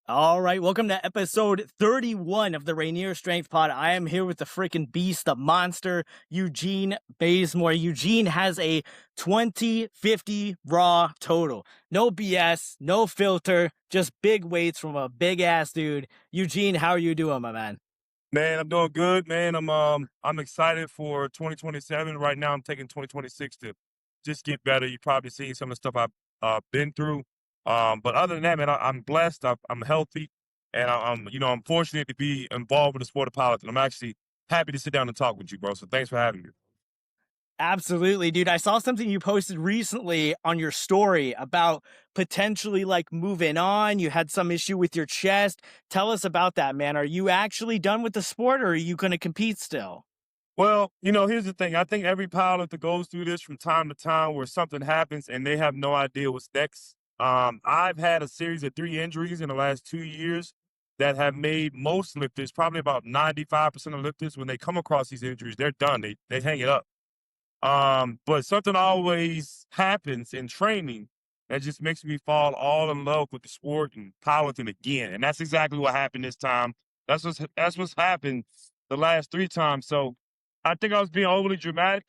All right, welcome to episode 31 of the Rainier Strength Pod. I am here with the freaking beast, the monster, Eugene Bazemore. Eugene has a 2050 raw total. No BS, no filter, just big weights from a big ass dude. Eugene, how are you doing, my man? Man, I'm doing good, man. I'm excited for 2027. Right now, I'm taking 2026 to just get better. You probably seen some of the stuff I've been through. But other than that, man, I'm blessed. I'm healthy, and I'm fortunate to be involved with the sport of politics. I'm actually happy to sit down and talk with you, bro. So thanks for having me. Absolutely, dude. I saw something you posted recently on your story about potentially like moving on. You had some issue with your chest. Tell us about that, man. Are you actually done with the sport or are you going to compete still? Well, here's the thing. I think every powerlifter goes through this from time to time where something happens and they have no idea what's next. I've had a series of 3 injuries in the last 2 years that have made most lifters, probably about 95% of lifters, when they come across these injuries, they're done. They hang it up. But something always happens in training that just makes me fall all in love with the sport and powerlifting again. And that's exactly what happened this time. That's what's happened the last 3 times. So I think I was being overly dramatic.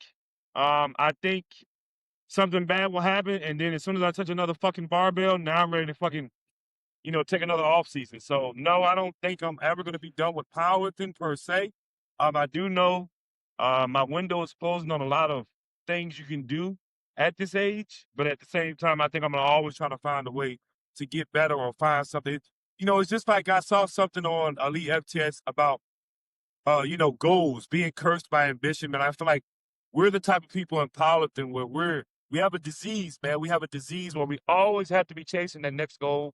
I think something bad will happen, and then as soon as I touch another fucking barbell, now I'm ready to fucking, take another off season. So no, I don't think I'm ever gonna be done with powerlifting per se. I do know my window is closing on a lot of things you can do at this age, but at the same time, I think I'm gonna always try to find a way to get better or find something. It's just like I saw something on Elite FTS about goals, being cursed by ambition, man. I feel like we're the type of people in powerlifting where we have a disease, man. We have a disease where we always have to be chasing that next goal.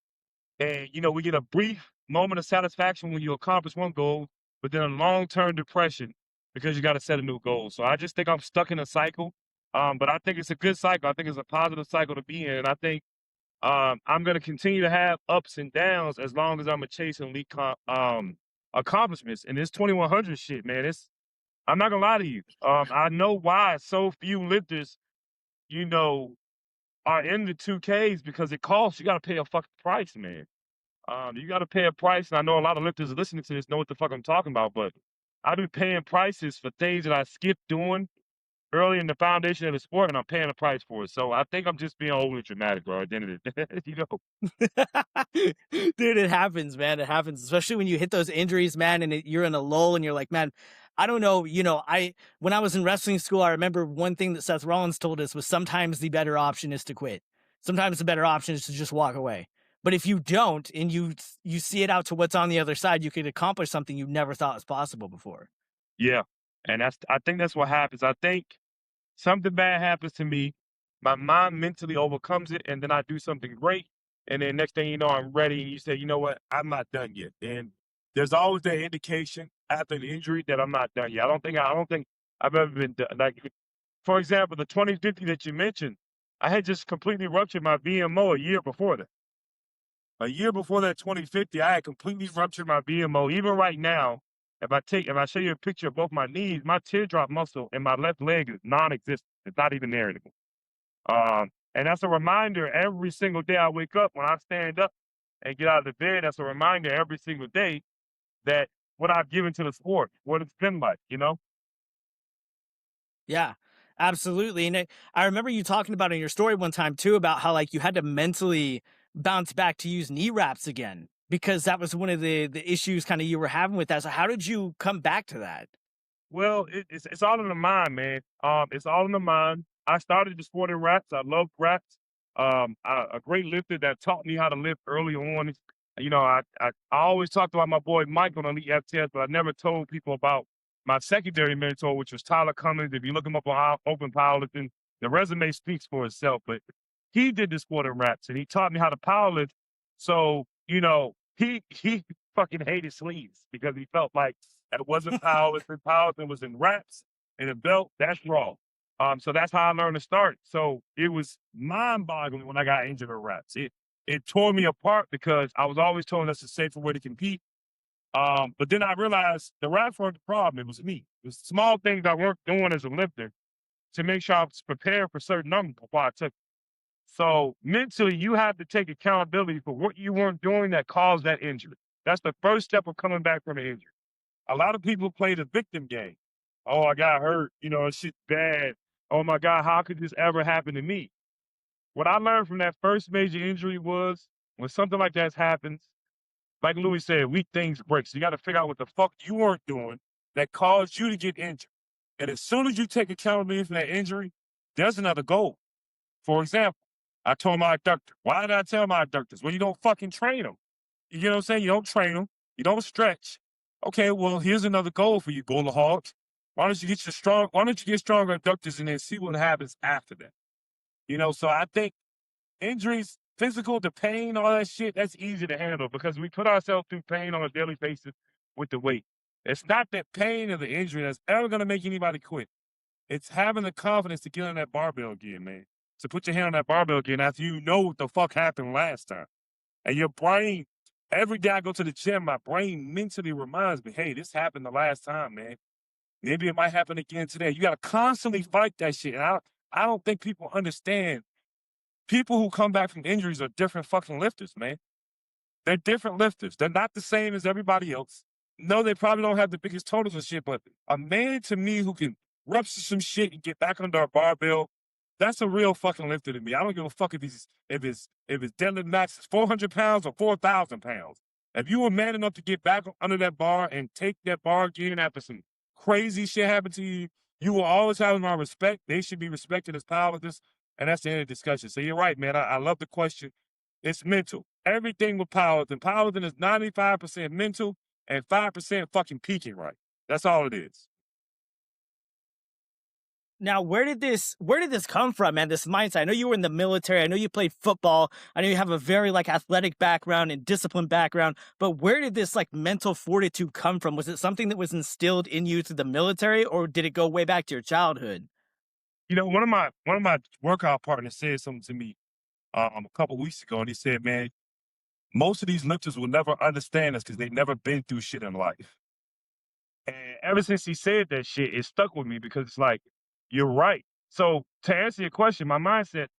And we get a brief moment of satisfaction when you accomplish one goal, but then a long-term depression because you got to set a new goal. So I just think I'm stuck in a cycle. But I think it's a good cycle. I think it's a positive cycle to be in. And I think I'm going to continue to have ups and downs as long as I'm chasing elite accomplishments. And this 2100 shit, man, I'm not going to lie to you. I know why so few lifters, you know, are in the 2Ks because it costs. You got to pay a fucking price, man. You got to pay a price. And I know a lot of lifters listening to this know what the fuck I'm talking about, but I've been paying prices for things that I skipped doing early in the foundation of the sport, and I'm paying a price for it. So I think I'm just being overly dramatic, bro. At the end of the day, Dude, it happens, man. It happens, especially when you hit those injuries, man, and you're in a lull and you're like, man, I don't know. When I was in wrestling school, I remember one thing that Seth Rollins told us was sometimes the better option is to quit. Sometimes the better option is to just walk away. But if you don't and you see it out to what's on the other side, you could accomplish something you never thought was possible before. yeah. And I think that's what happens. I think something bad happens to me, my mind mentally overcomes it, and then I do something great. And then next thing you know, I'm ready. And you say, you know what, I'm not done yet. And there's always that indication after the injury that I'm not done yet. I don't think I've ever been done. Like, for example, the 2050 that you mentioned, I had just completely ruptured my VMO a year before that. A year before that 2050, I had completely ruptured my VMO. Even right now, if I show you a picture of both my knees, my teardrop muscle in my left leg is non-existent. It's not even there anymore. And that's a reminder every single day I wake up when I stand up and get out of the bed. That's a reminder every single day that what I've given to the sport, what it's been like. Yeah, absolutely. And I remember you talking about in your story one time too about how like you had to mentally bounce back to use knee wraps again because that was one of the issues kind of you were having with that. So how did you come back to that? Well, it's all in the mind, man. It's all in the mind. I started the sport in rats. I love rats. A great lifter that taught me how to lift early on. I always talked about my boy Mike on Elite FTS, but I never told people about my secondary mentor, which was Tyler Cummings. If you look him up on Open Powerlifting, the resume speaks for itself. But he did the sport in rats, and he taught me how to powerlift. So he fucking hated sleeves because he felt like that wasn't powerlifting. Powerlifting was in wraps and a belt. That's raw. So that's how I learned to start. So it was mind-boggling when I got injured in wraps. It tore me apart because I was always told that's a safer way to compete. But then I realized the wraps weren't the problem. It was me. It was small things I weren't doing as a lifter to make sure I was prepared for certain numbers before I took. So mentally, you have to take accountability for what you weren't doing that caused that injury. That's the first step of coming back from an injury. A lot of people play the victim game. Oh, I got hurt. Shit's bad. Oh my God, how could this ever happen to me? What I learned from that first major injury was when something like that happens, like Louis said, weak things break. So you got to figure out what the fuck you weren't doing that caused you to get injured. And as soon as you take accountability for that injury, there's another goal. For example, I told my abductor. Why did I tell my abductors? Well, you don't fucking train them. You know what I'm saying? You don't train them. You don't stretch. Okay, well, here's another goal for you, Golden Hogs. Why don't you get stronger abductors and then see what happens after that? So I think injuries, physical, the pain, all that shit, that's easy to handle because we put ourselves through pain on a daily basis with the weight. It's not that pain of the injury that's ever gonna make anybody quit. It's having the confidence to get on that barbell again, man. To put your hand on that barbell again after you know what the fuck happened last time. And your brain, every day I go to the gym, my brain mentally reminds me, hey, this happened the last time, man. Maybe it might happen again today. You gotta constantly fight that shit. And I don't think people understand. People who come back from injuries are different fucking lifters, man. They're different lifters. They're not the same as everybody else. No, they probably don't have the biggest totals and shit, but a man to me who can rupture some shit and get back under a barbell, that's a real fucking lifter to me. I don't give a fuck if his deadlift max is 400 pounds or 4,000 pounds. If you were man enough to get back under that bar and take that bar again after some crazy shit happened to you, you will always have my respect. They should be respected as powerlifters, and that's the end of the discussion. So you're right, man. I love the question. It's mental. Everything with powerlifting. Powerlifting is 95% mental and 5% fucking peaking right. That's all it is. Now, where did this come from, man? This mindset. I know you were in the military. I know you played football. I know you have a very athletic background and disciplined background. But where did this mental fortitude come from? Was it something that was instilled in you through the military, or did it go way back to your childhood? One of my workout partners said something to me a couple weeks ago, and he said, "Man, most of these lifters will never understand us because they've never been through shit in life." And ever since he said that shit, it stuck with me because it's like, you're right. So to answer your question, my mindset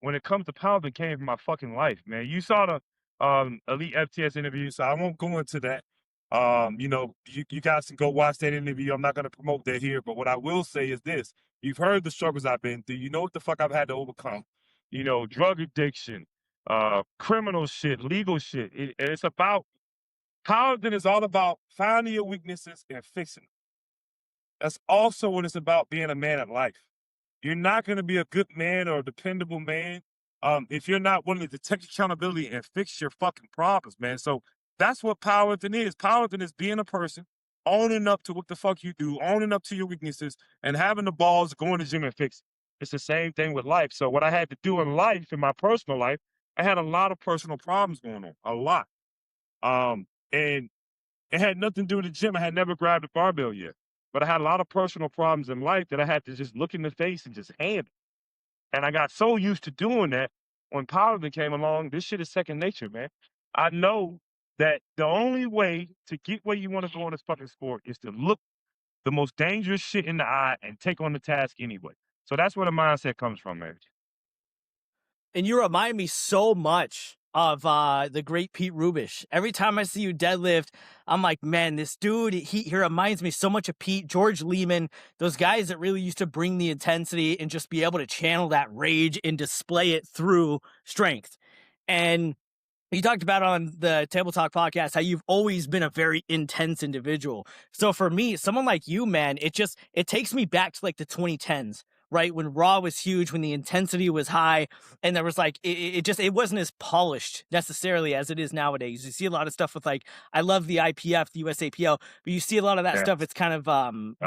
when it comes to powerlifting came from my fucking life, man. You saw the Elite FTS interview, so I won't go into that. You guys can go watch that interview. I'm not gonna promote that here, but what I will say is this. You've heard the struggles I've been through. You know what the fuck I've had to overcome. Drug addiction, criminal shit, legal shit. And it's about powerlifting is all about finding your weaknesses and fixing them. That's also what it's about being a man of life. You're not going to be a good man or a dependable man if you're not willing to take accountability and fix your fucking problems, man. So that's what powerlifting is. Powerlifting is being a person, owning up to what the fuck you do, owning up to your weaknesses, and having the balls to go in the gym and fix it. It's the same thing with life. So what I had to do in life, in my personal life, I had a lot of personal problems going on, a lot. And it had nothing to do with the gym. I had never grabbed a barbell yet. But I had a lot of personal problems in life that I had to just look in the face and just handle. And I got so used to doing that when powerlifting came along, this shit is second nature, man. I know that the only way to get where you want to go in this fucking sport is to look the most dangerous shit in the eye and take on the task anyway. So that's where the mindset comes from, man. And you remind me so much of the great Pete Rubish. Every time I see you deadlift, I'm like, man, this dude, he reminds me so much of Pete, George Lehman, those guys that really used to bring the intensity and just be able to channel that rage and display it through strength. And you talked about on the Table Talk podcast how you've always been a very intense individual. So for me, someone like you, man, it takes me back to the 2010s, right? When Raw was huge, when the intensity was high, and there was it wasn't as polished necessarily as it is nowadays. You see a lot of stuff with I love the IPF, the USAPL, but you see a lot of that Yeah. stuff. It's kind of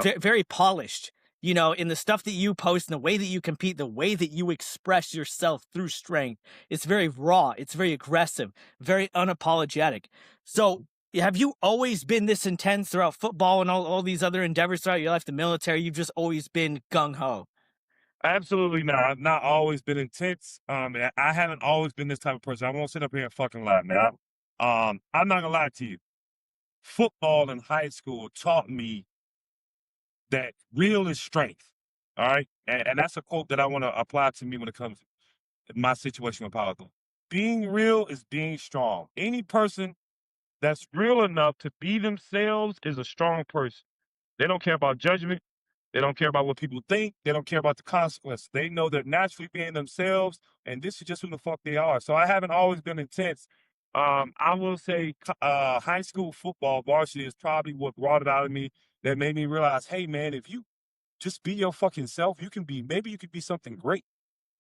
Yep. very polished. In the stuff that you post and the way that you compete, the way that you express yourself through strength, it's very raw, it's very aggressive, very unapologetic. So have you always been this intense throughout football and all these other endeavors throughout your life, the military? You've just always been gung-ho. Absolutely not. I've not always been intense. I haven't always been this type of person. I won't sit up here and fucking lie, man. I'm not gonna lie to you. Football in high school taught me that real is strength. All right. And that's a quote that I want to apply to me when it comes. my situation with powerlifting. Being real is being strong. Any person that's real enough to be themselves is a strong person. They don't care about judgment. They don't care about what people think. They don't care about the consequences. They know they're naturally being themselves, and this is just who the fuck they are. So I haven't always been intense. I will say high school football varsity is probably what brought it out of me that made me realize, hey, man, if you just be your fucking self, maybe you could be something great.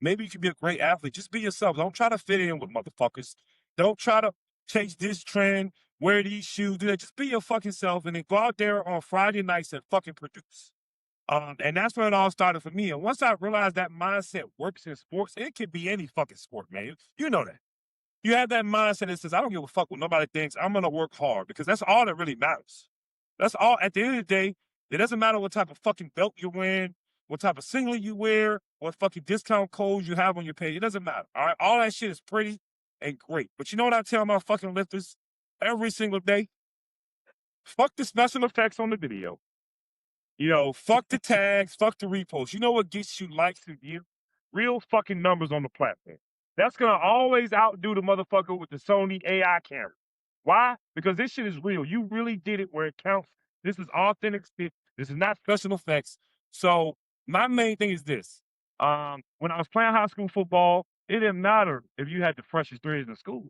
Maybe you could be a great athlete. Just be yourself. Don't try to fit in with motherfuckers. Don't try to chase this trend, wear these shoes, do that. Just be your fucking self and then go out there on Friday nights and fucking produce. And that's where it all started for me. And once I realized that mindset works in sports, it could be any fucking sport, man. You know that. You have that mindset that says, I don't give a fuck what nobody thinks. I'm going to work hard because that's all that really matters. That's all. At the end of the day, it doesn't matter what type of fucking belt you're wearing, what type of singlet you wear, what fucking discount codes you have on your page. It doesn't matter. All right. All that shit is pretty and great. But you know what I tell my fucking lifters every single day? Fuck the special effects on the video. Fuck the tags, fuck the reposts. You know what gets you likes and views? Real fucking numbers on the platform. That's gonna always outdo the motherfucker with the Sony AI camera. Why? Because this shit is real. You really did it where it counts. This is authentic shit. This is not special effects. So my main thing is this. When I was playing high school football, it didn't matter if you had the freshest threes in school.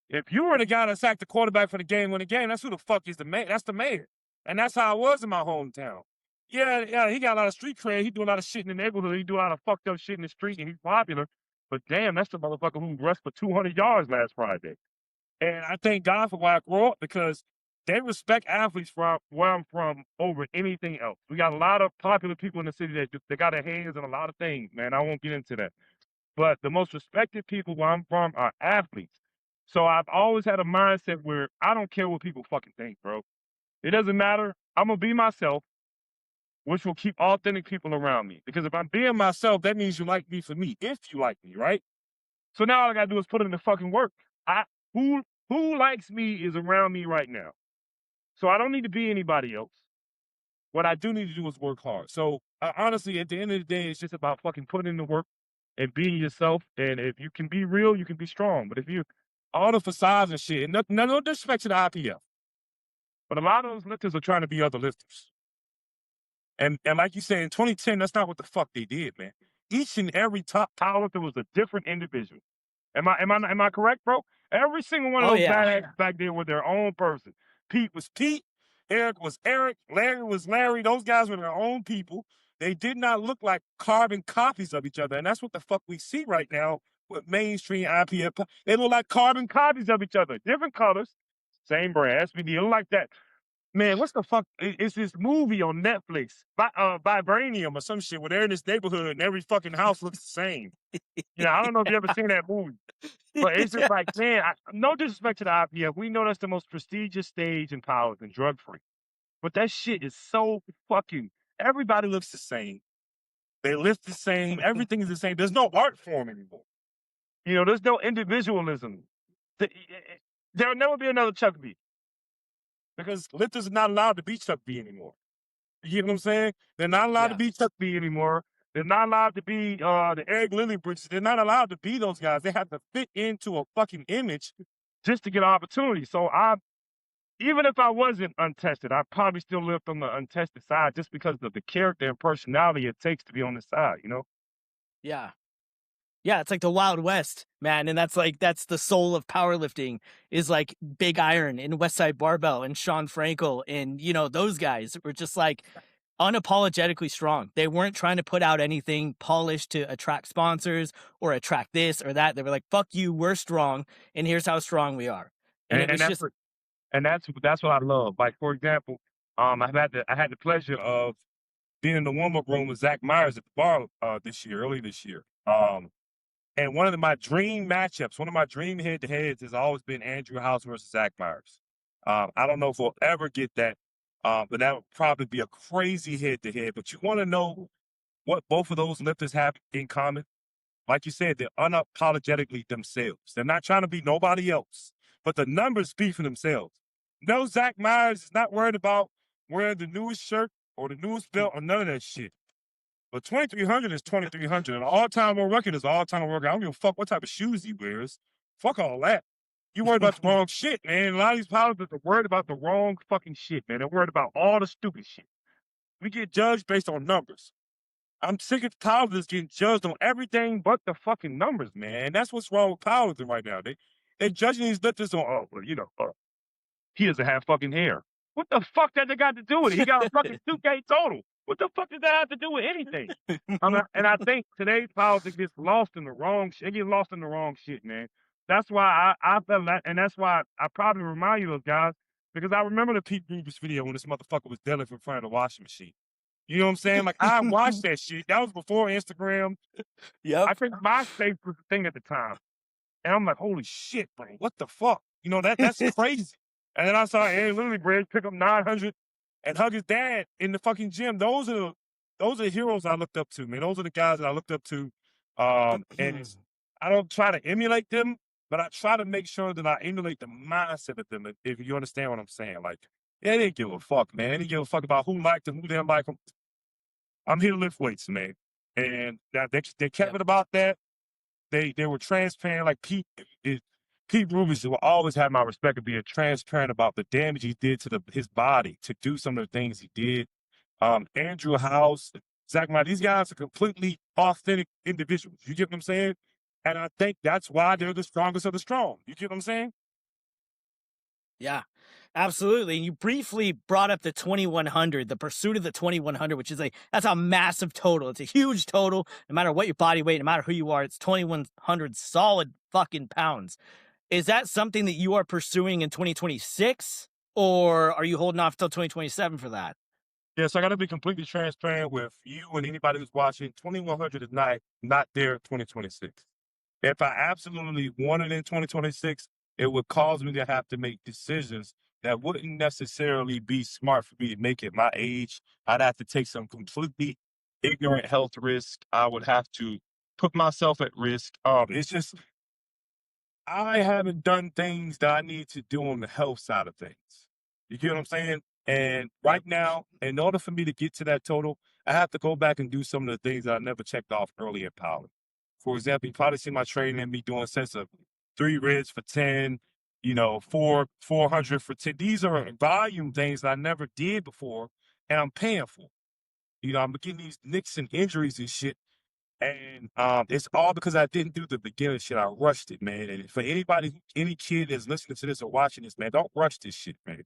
If you were the guy that sacked the quarterback for the game when the game, that's who the fuck is the man. That's the mayor. And that's how it was in my hometown. Yeah, he got a lot of street cred. He do a lot of shit in the neighborhood. He do a lot of fucked up shit in the street, and he's popular. But damn, that's the motherfucker who rushed for 200 yards last Friday. And I thank God for where I grew up because they respect athletes from where I'm from over anything else. We got a lot of popular people in the city that they got their hands in a lot of things, man. I won't get into that. But the most respected people where I'm from are athletes. So I've always had a mindset where I don't care what people fucking think, bro. It doesn't matter. I'm gonna be myself, which will keep authentic people around me. Because if I'm being myself, that means you like me for me. If you like me, right? So now all I gotta do is put in the fucking work. Who likes me is around me right now. So I don't need to be anybody else. What I do need to do is work hard. So honestly, at the end of the day, it's just about fucking putting in the work and being yourself. And if you can be real, you can be strong. But if you all the facades and shit, and no disrespect to the IPF, but a lot of those lifters are trying to be other lifters. And like you said, in 2010, that's not what the fuck they did, man. Each and every top powerlifter was a different individual. Am I correct, bro? Every single one of Oh those yeah. badass back there were their own person. Pete was Pete, Eric was Eric, Larry was Larry. Those guys were their own people. They did not look like carbon copies of each other. And that's what the fuck we see right now with mainstream IPF. They look like carbon copies of each other. Different colors, same brand. SBD, look like that. Man, what's the fuck? It's this movie on Netflix, Vibranium or some shit, where they're in this neighborhood and every fucking house looks the same. I don't know if you ever seen that movie, but it's just like, man, no disrespect to the IPF. We know that's the most prestigious stage in power and drug free. But that shit is so fucking, everybody looks the same. They lift the same. Everything is the same. There's no art form anymore. There's no individualism. There'll never be another Chuck B. Because lifters are not allowed to be Chuck B anymore. You know what I'm saying? They're not allowed to Yeah. be Chuck B anymore. They're not allowed to be the Eric Lilliebridges. They're not allowed to be those guys. They have to fit into a fucking image just to get an opportunity. So even if I wasn't untested, I'd probably still live on the untested side just because of the character and personality it takes to be on this side, Yeah. Yeah, it's like the Wild West, man, and that's the soul of powerlifting is like Big Iron and Westside Barbell and Sean Frankel and those guys were just like unapologetically strong. They weren't trying to put out anything polished to attract sponsors or attract this or that. They were like, "Fuck you, we're strong, and here's how strong we are." And it And was that's just that's what I love. Like for example, I had the pleasure of being in the warm up room with Zach Myers at the bar early this year. And one of my dream matchups, one of my dream head to heads has always been Andrew House versus Zach Myers. I don't know if we'll ever get that, but that would probably be a crazy head to head. But you want to know what both of those lifters have in common? Like you said, they're unapologetically themselves. They're not trying to be nobody else, but the numbers speak for themselves. No, Zach Myers is not worried about wearing the newest shirt or the newest belt or none of that shit. But 2,300 is 2,300. An all-time world record is an all-time world record. I don't give a fuck what type of shoes he wears. Fuck all that. You worried about the wrong shit, man. A lot of these pilots are worried about the wrong fucking shit, man. They're worried about all the stupid shit. We get judged based on numbers. I'm sick and tired of this getting judged on everything but the fucking numbers, man. And that's what's wrong with powerlifting right now. They're judging these lifters on, oh, well, he doesn't have fucking hair. What the fuck that they got to do with it? He got a fucking 2K total. What the fuck does that have to do with anything? And I think today's politics gets lost in the wrong shit. It gets lost in the wrong shit, man. That's why I felt that, and that's why I probably remind you of those guys, because I remember the Pete Rubens video when this motherfucker was deadlifting in front of the washing machine. You know what I'm saying? Like, I watched that shit. That was before Instagram. Yep. I think MySpace was the thing at the time. And I'm like, holy shit, bro, what the fuck? You know, that's crazy. And then I saw Aaron Literally Bridge pick up 900 and hug his dad in the fucking gym. Those are heroes I looked up to, man. Those are the guys that I looked up to. I don't try to emulate them, but I try to make sure that I emulate the mindset of them, if you understand what I'm saying. Like, they didn't give a fuck, man. They didn't give a fuck about who liked them, who didn't like them. I'm here to lift weights, man. And they kept it about that. They were transparent. Like Pete Rubens will always have my respect of being transparent about the damage he did to his body to do some of the things he did. Andrew House, Zach Meyer, these guys are completely authentic individuals. You get what I'm saying? And I think that's why they're the strongest of the strong. You get what I'm saying? Yeah, absolutely. You briefly brought up the 2,100, the pursuit of the 2,100, which is that's a massive total. It's a huge total. No matter what your body weight, no matter who you are, it's 2,100 solid fucking pounds. Is that something that you are pursuing in 2026, or are you holding off till 2027 for that? Yeah, so I got to be completely transparent with you and anybody who's watching. 2,100 is not there in 2026. If I absolutely want it in 2026, it would cause me to have to make decisions that wouldn't necessarily be smart for me to make at my age. I'd have to take some completely ignorant health risk. I would have to put myself at risk. It's just I haven't done things that I need to do on the health side of things. You get what I'm saying? And right now, in order for me to get to that total, I have to go back and do some of the things that I never checked off early in power. For example, you probably see my training and me doing sets of 3 ribs for 10, 400 for 10. These are volume things that I never did before, and I'm paying for. I'm getting these nicks and injuries and shit. And it's all because I didn't do the beginner shit. I rushed it, man. And for anybody, any kid that's listening to this or watching this, man, don't rush this shit, man.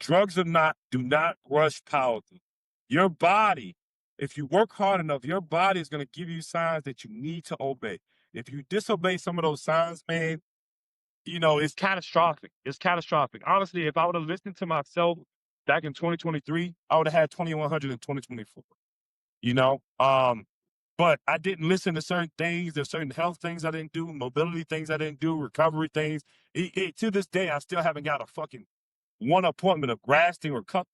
Drugs or not, do not rush powerlifting. Your body, if you work hard enough, your body is going to give you signs that you need to obey. If you disobey some of those signs, man, it's catastrophic. It's catastrophic. Honestly, if I would have listened to myself back in 2023, I would have had 2,100 in 2024. But I didn't listen to certain things. There's certain health things I didn't do, mobility things I didn't do, recovery things. To this day, I still haven't got a fucking one appointment of grafting or cup.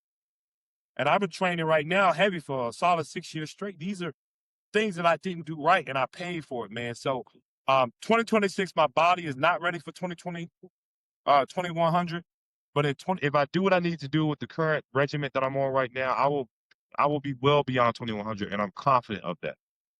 And I've been training right now heavy for a solid 6 years straight. These are things that I didn't do right, and I paid for it, man. So 2026, my body is not ready for 2,100. But if I do what I need to do with the current regimen that I'm on right now, I will be well beyond 2,100, and I'm confident of that.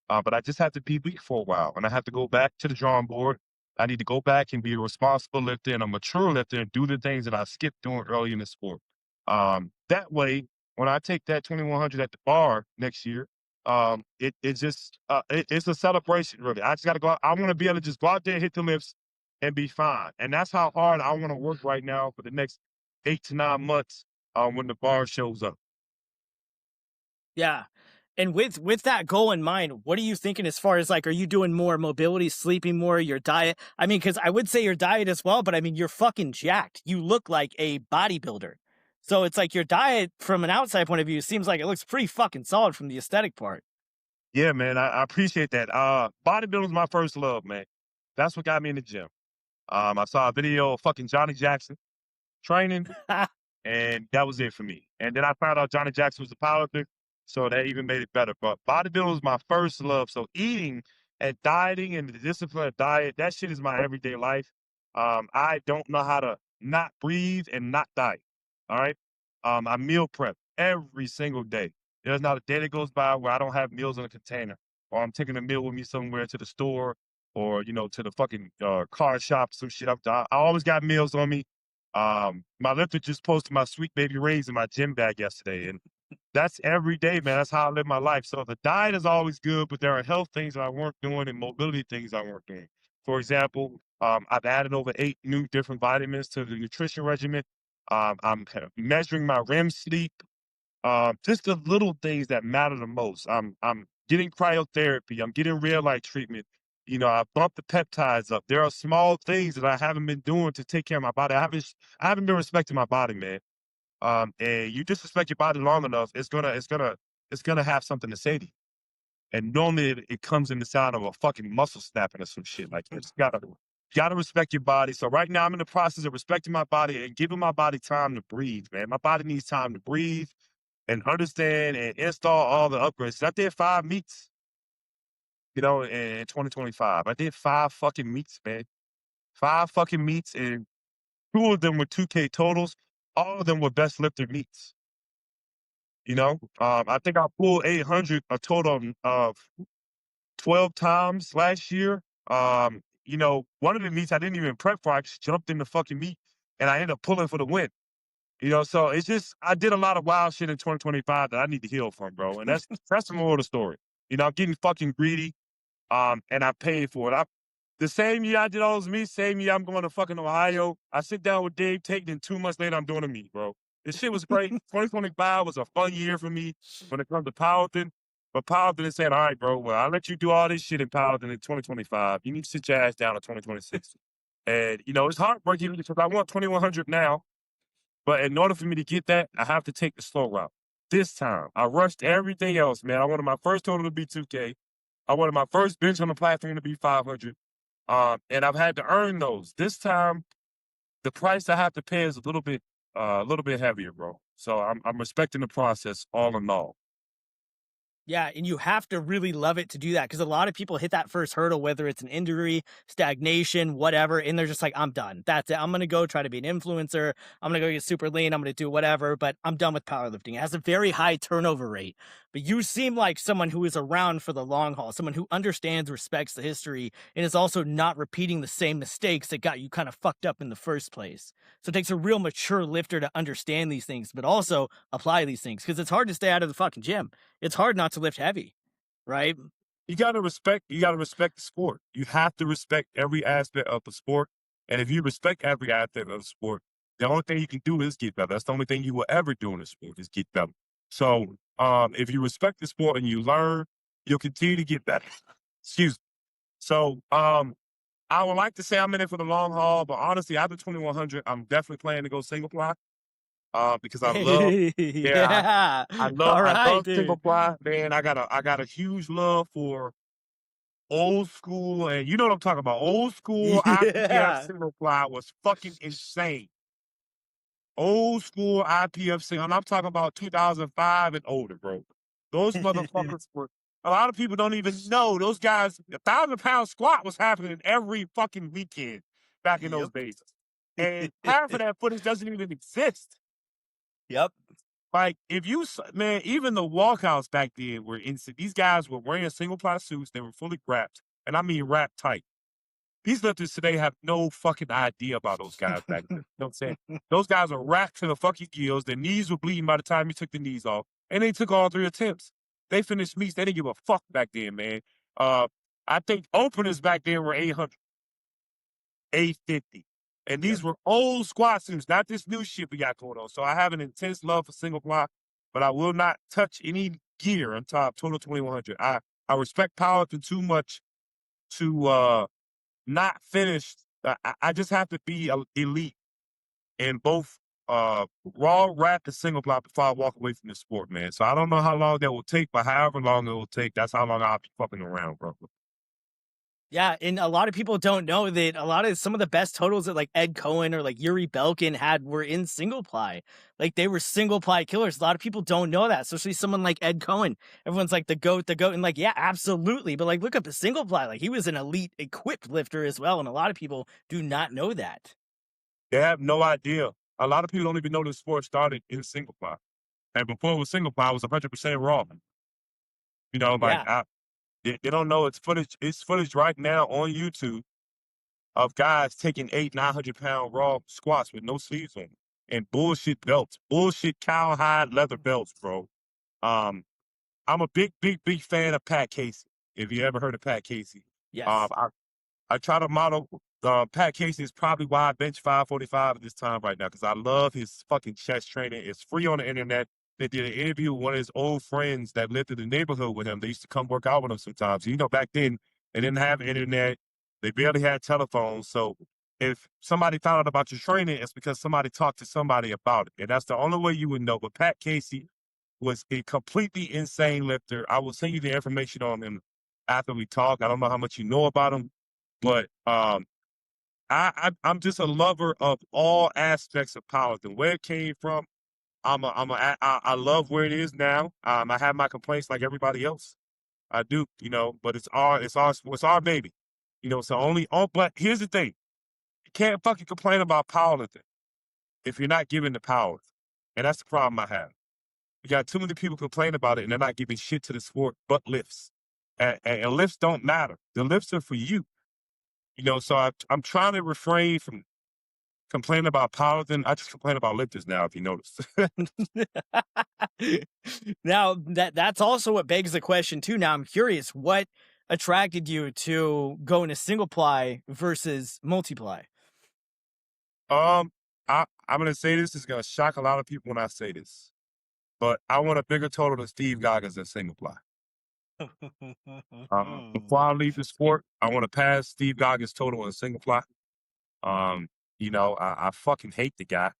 But I just have to be weak for a while, and I have to go back to the drawing board. I need to go back and be a responsible lifter and a mature lifter and do the things that I skipped doing early in the sport. That way, when I take that 2,100 at the bar next year, it's a celebration, really. I just got to go out. I want to be able to just go out there and hit the lifts and be fine. And that's how hard I want to work right now for the next 8 to 9 months when the bar shows up. Yeah. And with that goal in mind, what are you thinking as far as are you doing more mobility, sleeping more, your diet? I mean, because I would say your diet as well, but I mean, you're fucking jacked. You look like a bodybuilder. So it's your diet from an outside point of view seems like it looks pretty fucking solid from the aesthetic part. Yeah, man, I appreciate that. Bodybuilding is my first love, man. That's what got me in the gym. I saw a video of fucking Johnny Jackson training, and that was it for me. And then I found out Johnny Jackson was a powerlifter, so that even made it better. But bodybuilding was my first love. So eating and dieting and the discipline of diet, that shit is my everyday life. I don't know how to not breathe and not diet. All right. I meal prep every single day. There's not a day that goes by where I don't have meals in a container, or I'm taking a meal with me somewhere to the store, or to the fucking car shop, some shit. I always got meals on me. My lifter just posted my sweet baby rays in my gym bag yesterday, and that's every day, man. That's how I live my life. So the diet is always good, but there are health things that I weren't doing and mobility things I weren't doing. For example, I've added over 8 new different vitamins to the nutrition regimen. I'm kind of measuring my REM sleep. Just the little things that matter the most. I'm getting cryotherapy. I'm getting real light treatment. I bumped the peptides up. There are small things that I haven't been doing to take care of my body. I haven't been respecting my body, man. And you disrespect your body long enough, it's gonna have something to say to you. And normally it comes in the sound of a fucking muscle snapping or some shit. Like you gotta respect your body. So right now I'm in the process of respecting my body and giving my body time to breathe, man. My body needs time to breathe and understand and install all the upgrades. I did 5 meets, in 2025. I did 5 fucking meets, man. 5 fucking meets, and 2 of them were 2K totals. All of them were best lifter meets. I think I pulled 800 a total of 12 times last year. One of the meets I didn't even prep for. I just jumped in the fucking meet and I ended up pulling for the win. So it's just I did a lot of wild shit in 2025 that I need to heal from, bro. And that's the moral of the story. I'm getting fucking greedy. And I paid for it. The same year I did all those meets, same year I'm going to fucking Ohio. I sit down with Dave Tate, and 2 months later I'm doing a meet, bro. This shit was great. 2025 was a fun year for me when it comes to powerlifting. But powerlifting is saying, all right, bro, well, I'll let you do all this shit in powerlifting in 2025. You need to sit your ass down in 2026. And, it's heartbreaking because I want 2100 now. But in order for me to get that, I have to take the slow route. This time, I rushed everything else, man. I wanted my first total to be 2K. I wanted my first bench on the platform to be 500. And I've had to earn those. This time, the price I have to pay is a little bit heavier, bro. So I'm respecting the process all in all. Yeah, and you have to really love it to do that because a lot of people hit that first hurdle, whether it's an injury, stagnation, whatever, and they're just like, I'm done. That's it. I'm going to go try to be an influencer. I'm going to go get super lean. I'm going to do whatever, but I'm done with powerlifting. It has a very high turnover rate, but you seem like someone who is around for the long haul, someone who understands, respects the history, and is also not repeating the same mistakes that got you kind of fucked up in the first place. So it takes a real mature lifter to understand these things, but also apply these things because it's hard to stay out of the fucking gym. It's hard not to lift heavy, right? You gotta respect the sport. You have to respect every aspect of the sport. And if you respect every aspect of the sport, the only thing you can do is get better. That's the only thing you will ever do in the sport is get better. So if you respect the sport and you learn, you'll continue to get better. Excuse me. So I would like to say I'm in it for the long haul, but honestly, after 2100, I'm definitely planning to go single ply. Because I love, yeah, Yeah. I love All I right, love single dude. ply, man. I got a huge love for old school, and you know what I'm talking about. Old school IPF Yeah. single ply was fucking insane. Old school IPF single, and I'm talking about 2005 and older, bro. Those motherfuckers were. A lot of people don't even know those guys. 1,000 pound squat was happening every fucking weekend back in those Yep. days, and half of that footage doesn't even exist. Yep. Like, man, even the walkouts back then were instant. These guys were wearing single ply suits. They were fully wrapped, and I mean wrapped tight. These lifters today have no fucking idea about those guys back then. You know what I'm saying? Those guys are wrapped to the fucking gills. Their knees were bleeding by the time you took the knees off, and they took all 3 attempts. They finished meets. They didn't give a fuck back then, man. Uh, I think openers back then were 800, 850. And Yep. these were old squat suits, not this new shit we got going on. So I have an intense love for single ply, but I will not touch any gear on top total 2100. I respect powerlifting too much to not finish. I just have to be elite in both raw rap and single ply before I walk away from the sport, man. So I don't know how long that will take, but however long it will take, that's how long I'll be fucking around, bro. Yeah, and a lot of people don't know that some of the best totals that like Ed Cohen or like Yuri Belkin had were in single ply. Like they were single ply killers. A lot of people don't know that, especially someone like Ed Cohen. Everyone's like the goat, and like, yeah, absolutely. But like look up the single ply. Like he was an elite equipped lifter as well. And a lot of people do not know that. They have no idea. A lot of people don't even know the sport started in single ply. And before it was single ply, it was 100% raw. You know, like Yeah. they don't know it's footage. It's footage right now on YouTube of guys taking 800-900 pound raw squats with no sleeves on and bullshit belts, bullshit cowhide leather belts, bro. Um, I'm a big fan of Pat Casey. If you ever heard of Pat Casey, Yes. I try to model. Pat Casey is probably why I bench 545 at this time right now because I love his fucking chest training. It's free on the internet. They did an interview with one of his old friends that lived in the neighborhood with him. They used to come work out with him sometimes. You know, back then they didn't have internet. They barely had telephones. So if somebody found out about your training, it's because somebody talked to somebody about it. And that's the only way you would know. But Pat Casey was a completely insane lifter. I will send you the information on him after we talk. I don't know how much you know about him, but I'm just a lover of all aspects of powerlifting. Where it came from, I love where it is now. I have my complaints like everybody else. I do, you know, but it's our baby, you know. So but here's the thing: you can't fucking complain about powerlifting if you're not giving the power, and that's the problem I have. You got too many people complain about it, and they're not giving shit to the sport but lifts, and lifts don't matter. The lifts are for you. You know, so I'm trying to refrain from complaining about powerlifting. I just complain about lifters now, if you notice. Now that's also what begs the question too. Now I'm curious, what attracted you to going to single ply versus multiply? um, I'm gonna say this is gonna shock a lot of people when I say this, but I want a bigger total than Steve Goggins at single ply. Before I leave the sport, I want to pass Steve Goggins' total in single ply. Um, you know, I fucking hate the guy.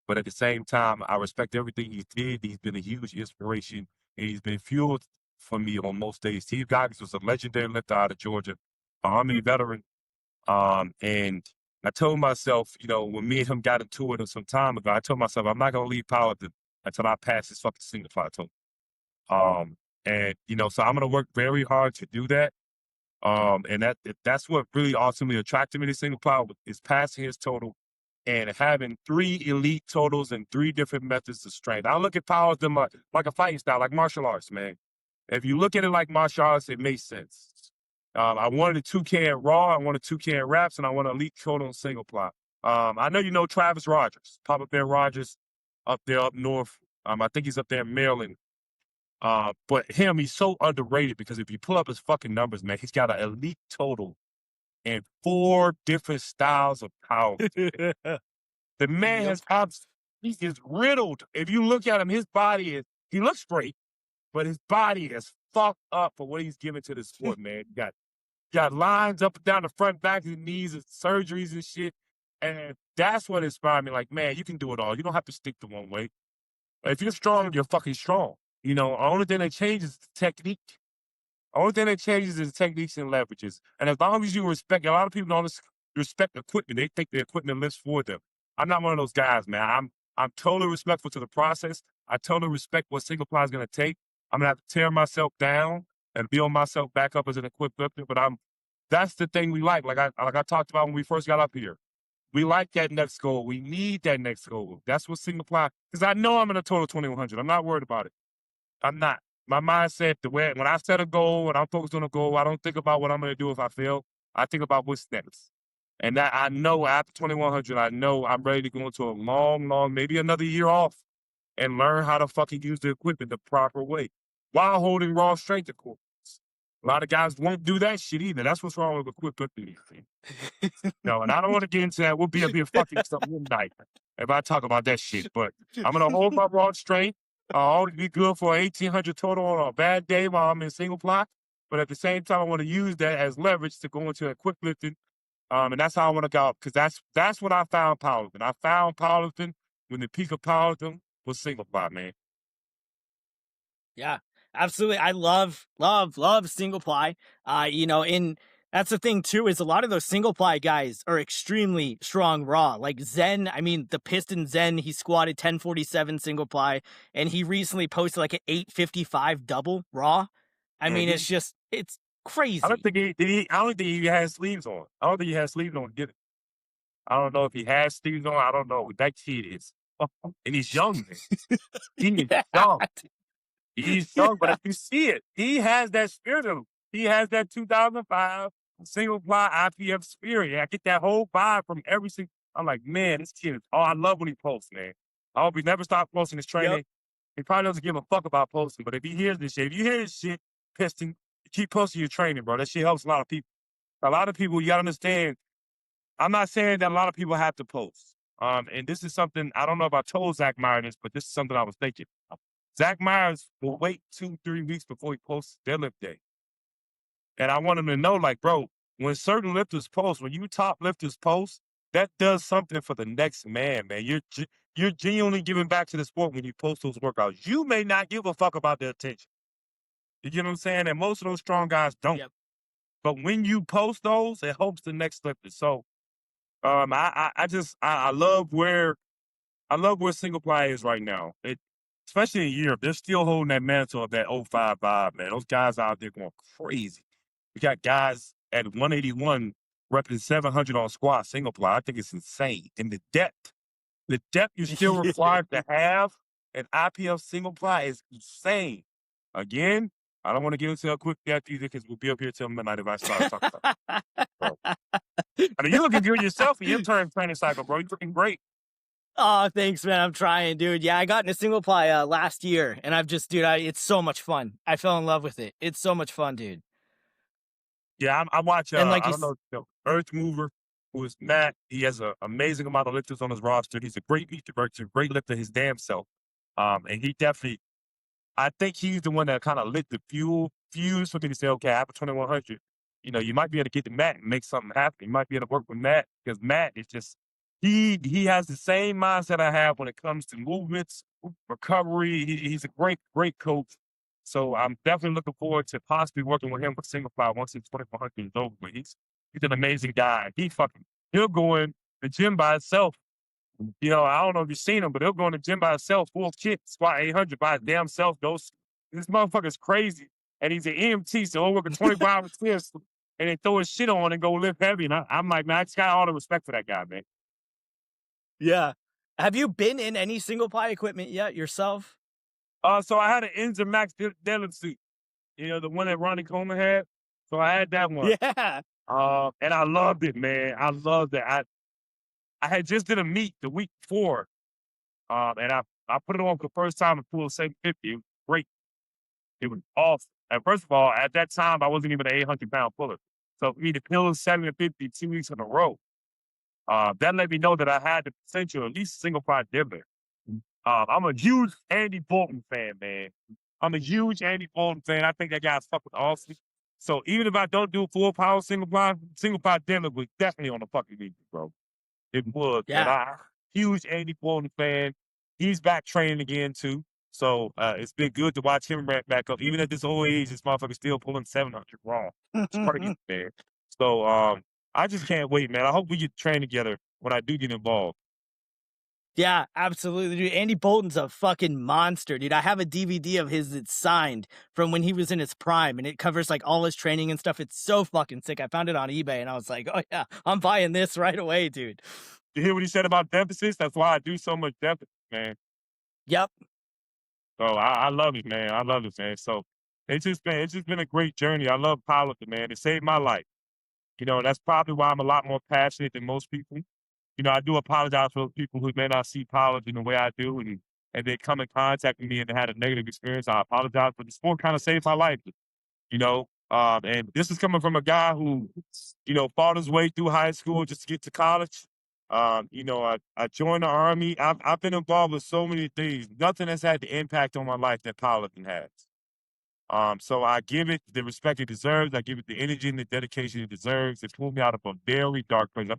But at the same time, I respect everything he did. He's been a huge inspiration, and he's been fueled for me on most days. Steve Goggins was a legendary lifter out of Georgia, an Army veteran. And I told myself, you know, when me and him got into it some time ago, I told myself I'm not gonna leave powerlifting until I pass this fucking single plateau. And you know, so I'm gonna work very hard to do that. And that's what really ultimately attracted me to single ply is passing his total and having 3 elite totals and 3 different methods of strength. I look at powerlifting like a fighting style, like martial arts, man. If you look at it like martial arts, it makes sense. I wanted a 2K at Raw, I wanted 2K at Raps, and I want an elite total in single ply. I know you know Travis Rogers, Papa Bear Rogers, up there up north. I think he's up there in Maryland. But he's so underrated because if you pull up his fucking numbers, man, he's got an elite total in 4 different styles of power. The man Yep. he is riddled. If you look at him, he looks great, but his body is fucked up for what he's given to the sport, man. You got lines up and down the front, back of the knees, and surgeries and shit. And that's what inspired me. Like, man, you can do it all. You don't have to stick to one way. If you're strong, you're fucking strong. You know, the only thing that changes is the technique. The only thing that changes is the techniques and leverages. And as long as you respect, a lot of people don't respect equipment. They think the equipment lifts for them. I'm not one of those guys, man. I'm totally respectful to the process. I totally respect what single ply is going to take. I'm gonna have to tear myself down and build myself back up as an equipped lifter. But that's the thing we like. Like I talked about when we first got up here. We like that next goal. We need that next goal. That's what single ply. Because I know I'm in a total 2100. I'm not worried about it. I'm not. My mindset, the way when I set a goal and I'm focused on a goal, I don't think about what I'm going to do if I fail. I think about what's next. And that I know after 2100, I know I'm ready to go into a long, maybe another year off and learn how to fucking use the equipment the proper way while holding raw strength, of course. A lot of guys won't do that shit either. That's what's wrong with equipment. No, and I don't want to get into that. We'll be up here fucking something midnight if I talk about that shit. But I'm gonna hold my raw strength. I'll only be good for 1800 total on a bad day while I'm in single ply. But at the same time, I want to use that as leverage to go into a quick lifting. And that's how I want to go because that's when I found powerlifting. I found powerlifting when the peak of powerlifting was single ply, man. Yeah, absolutely. I love single ply. You know, and that's the thing too, is a lot of those single ply guys are extremely strong raw. Like Zen, I mean, the Piston Zen, he squatted 1047 single ply, and he recently posted like an 855 double raw. I mean, Mhm. it's I don't crazy. think he did. I don't think he had sleeves on. I don't think he had sleeves on. Did it? I don't know if he has sleeves on. I don't know. That kid is And he's young, man. He is Yeah. young. He's young, but Yeah. if you see it, he has that spirit of him. He has that 2005 single ply IPF spirit. Yeah, I get that whole vibe from every single. I'm like, man, this kid is. Oh, I love when he posts, man. I hope he never stop posting his Yep. training. He probably doesn't give a fuck about posting, but if he hears this shit, if you hear this shit, Piston, keep posting your training, bro. That shit helps a lot of people. A lot of people, you gotta understand. I'm not saying that a lot of people have to post. And this is something I don't know if I told Zach Meyer this, but this is something I was thinking. Zach Myers will wait 2-3 weeks before he posts deadlift day. And I want him to know, like, bro, when certain lifters post, when you top lifters post, that does something for the next man, man. You're genuinely giving back to the sport when you post those workouts. You may not give a fuck about the attention. You get what I'm saying? And most of those strong guys don't. Yep. But when you post those, it helps the next lifter. So I love where single ply is right now. Especially in Europe, they're still holding that mantle of that '05 vibe, man. Those guys out there going crazy. We got guys at 181 repping 700 on squat single ply. I think it's insane. And the depth you're still required to have in IPF single ply is insane. Again, I don't want to get into a quick depth either because we'll be up here till midnight if I start talking about it. So, I mean, you're looking good yourself in your turn training cycle, bro. You're looking great. Oh, thanks, man. I'm trying, dude. Yeah, I got into single ply last year, and I've just, dude, it's so much fun. I fell in love with it. It's so much fun, dude. Yeah, I watch. And like I you, don't know, Earth Mover, who is Matt. He has an amazing amount of lifters on his roster. He's a great lifter, a great lifter his damn self. And he definitely, I think he's the one that kind of lit the fuse for me to say, okay, I have a 2100. You know, you might be able to get to Matt and make something happen. You might be able to work with Matt because Matt is just he has the same mindset I have when it comes to movements, recovery. He's a great coach. So I'm definitely looking forward to possibly working with him for single fly once his 2400 is over. But he's an amazing guy. He'll go in the gym by himself. You know, I don't know if you've seen him, but he'll go in the gym by himself, full kit, squat 800 by his damn self. This motherfucker's crazy. And he's an EMT, so he'll work a 24-hour shift and then throw his shit on and go lift heavy. And I'm like, man, I just got all the respect for that guy, man. yeah. Have you been in any single ply equipment yet yourself? So I had an Enza Max deadlift suit, you know, the one that Ronnie Coleman had. So I had that one. Yeah. And I loved it, man. I loved it. I had just did a meet the week before. And I put it on for the first time and pulled 750. It was great. It was awesome. And first of all, at that time, I wasn't even an 800-pound puller. So for me to pull 750 2 weeks in a row, that let me know that I had the potential, at least single ply deadlift. I'm a huge Andy Bolton fan, man. I'm a huge Andy Bolton fan. I think that guy's fucking awesome. So even if I don't do full power single ply deadlift was definitely on the fucking meeting, bro. It was. And Yeah. I huge Andy Bolton fan. He's back training again too. So it's been good to watch him ramp back up. Even at this old age, this motherfucker's still pulling 700 raw. It's crazy, man. So I just can't wait, man. I hope we get to train together when I do get involved. Yeah, absolutely, dude. Andy Bolton's a fucking monster, dude. I have a DVD of his that's signed from when he was in his prime, and it covers like all his training and stuff. It's so fucking sick. I found it on eBay, and I was like, oh yeah, I'm buying this right away, dude. You hear what he said about deficits? That's why I do so much deficit, man. Yep. So I love it, man. I love it, man. So it's just been a great journey. I love powerlifting, man. It saved my life. You know, that's probably why I'm a lot more passionate than most people. You know, I do apologize for people who may not see powerlifting the way I do and they come in contact with me and they had a negative experience. I apologize, but the sport kind of saved my life, you know. And this is coming from a guy who, you know, fought his way through high school just to get to college. You know, I joined the Army. I've been involved with so many things. Nothing has had the impact on my life that powerlifting has. So I give it the respect it deserves. I give it the energy and the dedication it deserves. It pulled me out of a very dark place.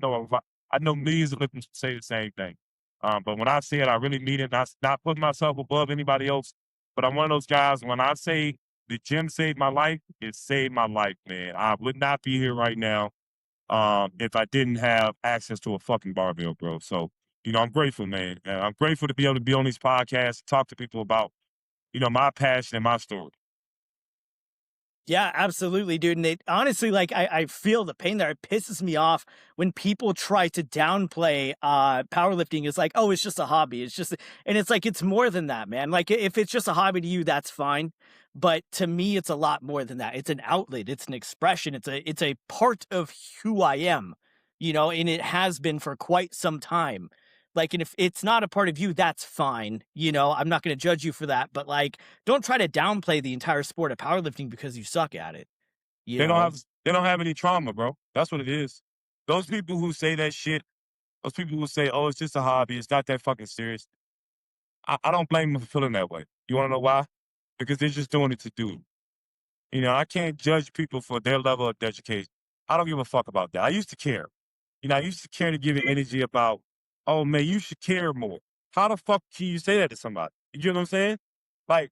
I know millions of listeners say the same thing. But when I say it, I really mean it. Not putting myself above anybody else, but I'm one of those guys. When I say the gym saved my life, it saved my life, man. I would not be here right now if I didn't have access to a fucking barbell, bro. So, you know, I'm grateful, man. And I'm grateful to be able to be on these podcasts, talk to people about, you know, my passion and my story. Yeah, absolutely, dude. And it honestly, like, I feel the pain there. It pisses me off when people try to downplay powerlifting. Is like, oh, it's just a hobby. It's just, and it's like, it's more than that, man. Like, if it's just a hobby to you, that's fine. But to me, it's a lot more than that. It's an outlet, it's an expression, it's a part of who I am, and it has been for quite some time. Like, and if it's not a part of you, that's fine. I'm not going to judge you for that. But like, don't try to downplay the entire sport of powerlifting because you suck at it, you They don't know? have they don't have any trauma, bro. That's what it is. Those people who say that shit, those people who say, "Oh, it's just a hobby. It's not that fucking serious." I don't blame them for feeling that way. You want to know why? Because they're just doing it to do it. I can't judge people for their level of education. I don't give a fuck about that. I used to care. I used to care to give it energy about, oh man, you should care more. How the fuck can you say that to somebody? You get what I'm saying? Like,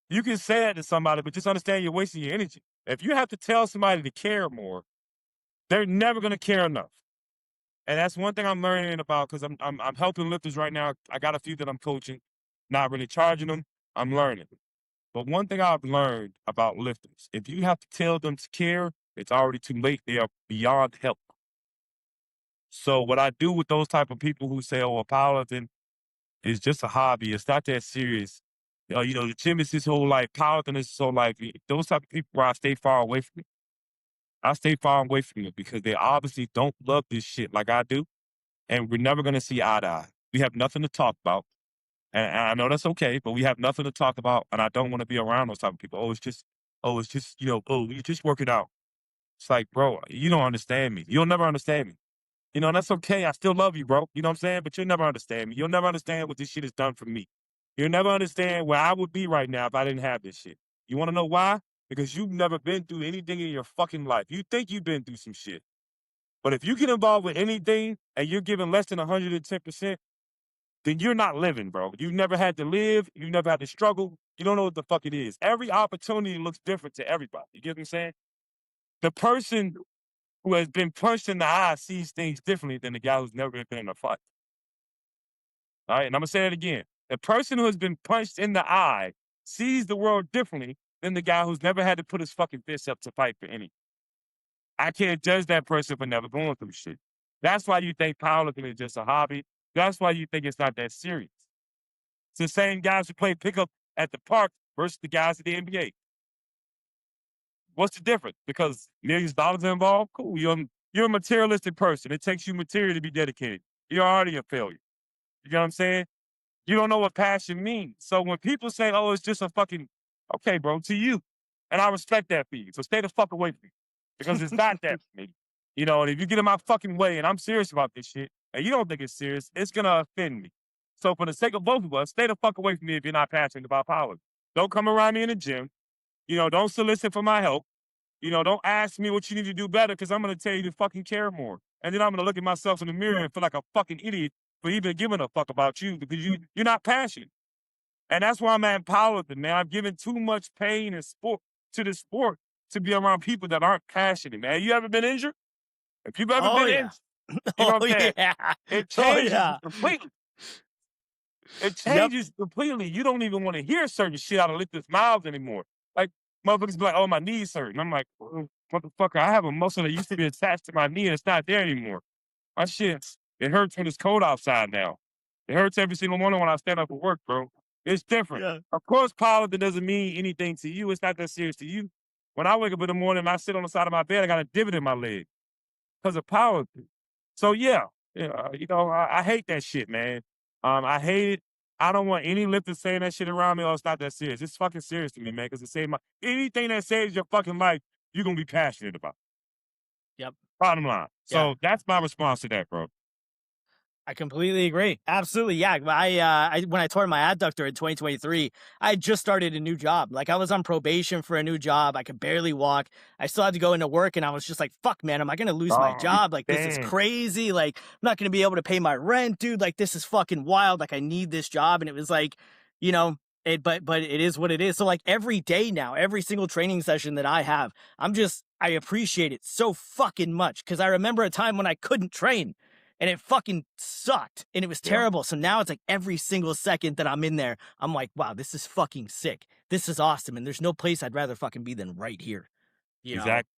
you can say that to somebody, but just understand you're wasting your energy. If you have to tell somebody to care more, they're never gonna care enough. And that's one thing I'm learning about because I'm helping lifters right now. I got a few that I'm coaching, not really charging them. I'm learning. But one thing I've learned about lifters, if you have to tell them to care, it's already too late. They are beyond help. So what I do with those type of people who say, "Oh, well, powerlifting is just a hobby. It's not that serious." The gym is his whole life. Powerlifting is his whole life. Those type of people, where I stay far away from it. I stay far away from it because they obviously don't love this shit like I do, and we're never gonna see eye to eye. We have nothing to talk about, and I know that's okay, but we have nothing to talk about, and I don't want to be around those type of people. Oh, it's just, oh, you just work it out. It's like, bro, you don't understand me. You'll never understand me. That's okay. I still love you, bro. You know what I'm saying? But you'll never understand me. You'll never understand what this shit has done for me. You'll never understand where I would be right now if I didn't have this shit. You want to know why? Because you've never been through anything in your fucking life. You think you've been through some shit. But if you get involved with anything and you're giving less than 110%, then you're not living, bro. You've never had to live. You've never had to struggle. You don't know what the fuck it is. Every opportunity looks different to everybody. You get what I'm saying? The person who has been punched in the eye sees things differently than the guy who's never been in a fight. All right, and I'm gonna say it again. The person who has been punched in the eye sees the world differently than the guy who's never had to put his fucking fist up to fight for anything. I can't judge that person for never going through shit. That's why you think powerlifting is just a hobby. That's why you think it's not that serious. It's the same guys who play pickup at the park versus the guys at the NBA. What's the difference? Because millions of dollars are involved? Cool. You're a materialistic person. It takes you material to be dedicated. You're already a failure. You know what I'm saying? You don't know what passion means. So when people say, oh, it's just a fucking, okay, bro, to you. And I respect that for you. So stay the fuck away from me because it's not that for me. And if you get in my fucking way and I'm serious about this shit and you don't think it's serious, it's going to offend me. So for the sake of both of us, stay the fuck away from me if you're not passionate about power. Don't come around me in the gym. Don't solicit for my help. Don't ask me what you need to do better because I'm going to tell you to fucking care more. And then I'm going to look at myself in the mirror and feel like a fucking idiot for even giving a fuck about you because you're not passionate. And that's why I'm at powerlifting, man. I've given too much pain and sport to the sport to be around people that aren't passionate, man. You ever been injured? If you've ever Oh been yeah. injured, you know Oh what I'm saying? yeah. It Oh changes yeah. completely. It Yep. changes completely. You don't even want to hear certain shit out of lifters' mouths anymore. Like, motherfuckers be like, oh, my knee's hurt. And I'm like, motherfucker, I have a muscle that used to be attached to my knee and it's not there anymore. My shit, it hurts when it's cold outside now. It hurts every single morning when I stand up for work, bro. It's different. Yeah. Of course, powerlifting doesn't mean anything to you. It's not that serious to you. When I wake up in the morning and I sit on the side of my bed, I got a divot in my leg because of powerlifting. So yeah, I hate that shit, man. I hate it. I don't want any lifter saying that shit around me. Oh, it's not that serious. It's fucking serious to me, man. Because it saves anything that saves your fucking life, you're gonna be passionate about. Yep. Bottom line. Yeah. So that's my response to that, bro. I completely agree. Absolutely. Yeah. When I tore my adductor in 2023, I had just started a new job. Like, I was on probation for a new job. I could barely walk. I still had to go into work and I was just like, fuck, man, am I going to lose my Oh, job? Like, this is damn. crazy. Like, I'm not going to be able to pay my rent, dude. Like, this is fucking wild. Like, I need this job. And it was like, you know, but it is what it is. So like every day now, every single training session that I have, I appreciate it so fucking much. Cause I remember a time when I couldn't train. and it fucking sucked and it was Yeah. terrible. So now it's like every single second that I'm in there, I'm like, wow, this is fucking sick. This is awesome. And there's no place I'd rather fucking be than right here, you know? Exactly.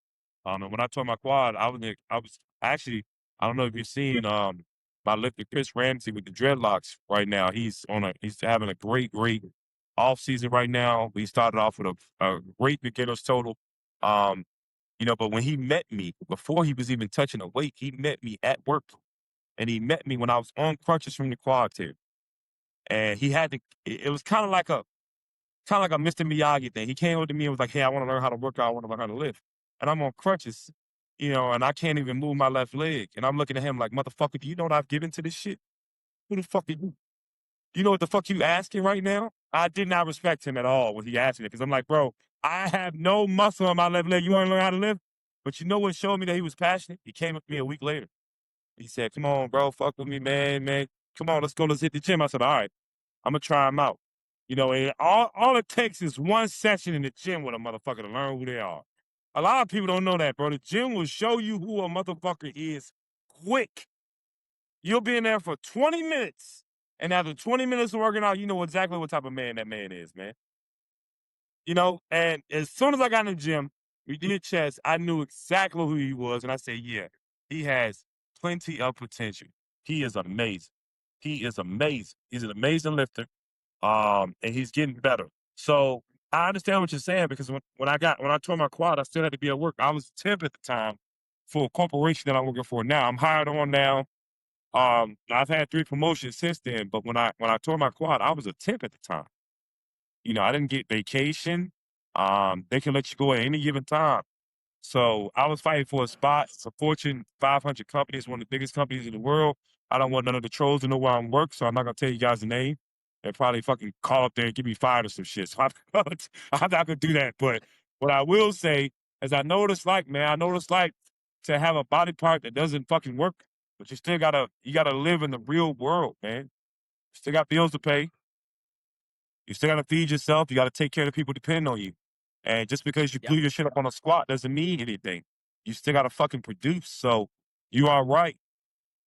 And when I tore my quad, I was actually, I don't know if you've seen my lifter Chris Ramsey with the dreadlocks right now. He's having a great off season right now. We started off with a great beginner's total. Um, but when he met me, before he was even touching a weight, he met me at work. And he met me when I was on crutches from the quad tear. And he had to, it was kind of like a Mr. Miyagi thing. He came up to me and was like, "Hey, I want to learn how to work out. I want to learn how to lift." And I'm on crutches, and I can't even move my left leg. And I'm looking at him like, "Motherfucker, do you know what I've given to this shit? Who the fuck are you? You know what the fuck you asking right now?" I did not respect him at all when he asked me that because I'm like, "Bro, I have no muscle on my left leg. You want to learn how to lift?" But you know what showed me that he was passionate? He came up to me a week later. He said, "Come on, bro, fuck with me, man. Come on, let's go. Let's hit the gym." I said, "All right, I'm gonna try him out." And all it takes is one session in the gym with a motherfucker to learn who they are. A lot of people don't know that, bro. The gym will show you who a motherfucker is quick. You'll be in there for 20 minutes, and after 20 minutes of working out, you know exactly what type of man that man is, man. And as soon as I got in the gym, we did chest, I knew exactly who he was, and I said, yeah, he has plenty of potential. He is amazing. He is amazing. He's an amazing lifter. And he's getting better. So I understand what you're saying because when I tore my quad, I still had to be at work. I was a temp at the time for a corporation that I'm working for now. I'm hired on now. I've had 3 promotions since then, but when I tore my quad, I was a temp at the time. I didn't get vacation. They can let you go at any given time. So I was fighting for a spot. It's a Fortune 500 company. It's one of the biggest companies in the world. I don't want none of the trolls to know where I'm work, so I'm not gonna tell you guys the name. They probably fucking call up there and get me fired or some shit. So I'm not gonna do that. But what I will say is I know what it's like, man. I know what it's like to have a body part that doesn't fucking work, but you gotta live in the real world, man. You still got bills to pay. You still gotta feed yourself. You gotta take care of the people depending on you. And just because you Yep. blew your shit up on a squat doesn't mean anything. You still gotta fucking produce. So you are right.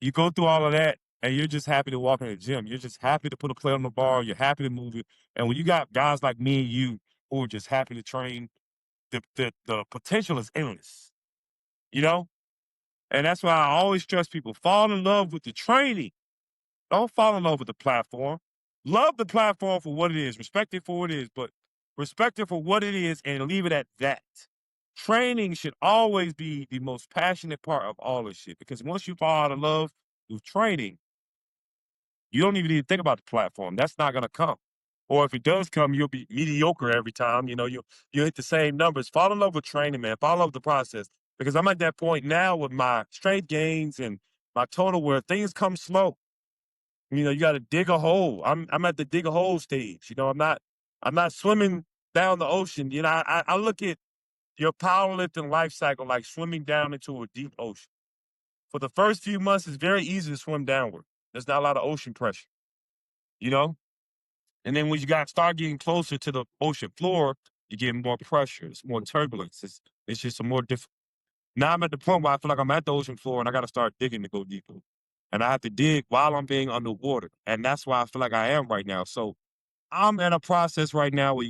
You go through all of that and you're just happy to walk in the gym. You're just happy to put a plate on the bar. You're happy to move it. And when you got guys like me and you who are just happy to train, the potential is endless. You know? And that's why I always stress people fall in love with the training. Don't fall in love with the platform. Love the platform for what it is. Respect it for what it is, but respect it for what it is and leave it at that. Training should always be the most passionate part of all this shit because once you fall out of love with training, you don't even need to think about the platform. That's not gonna come. Or if it does come, you'll be mediocre every time. You'll hit the same numbers. Fall in love with training, man. Fall in love with the process. Because I'm at that point now with my strength gains and my total where things come slow. You got to dig a hole. I'm at the dig a hole stage. I'm not swimming down the ocean. I look at your powerlifting life cycle like swimming down into a deep ocean. For the first few months, it's very easy to swim downward. There's not a lot of ocean pressure, you know? And then when you got start getting closer to the ocean floor, you get more pressure. It's more turbulence. It's just a more difficult. Now I'm at the point where I feel like I'm at the ocean floor and I got to start digging to go deeper. And I have to dig while I'm being underwater. And that's why I feel like I am right now. So I'm in a process right now where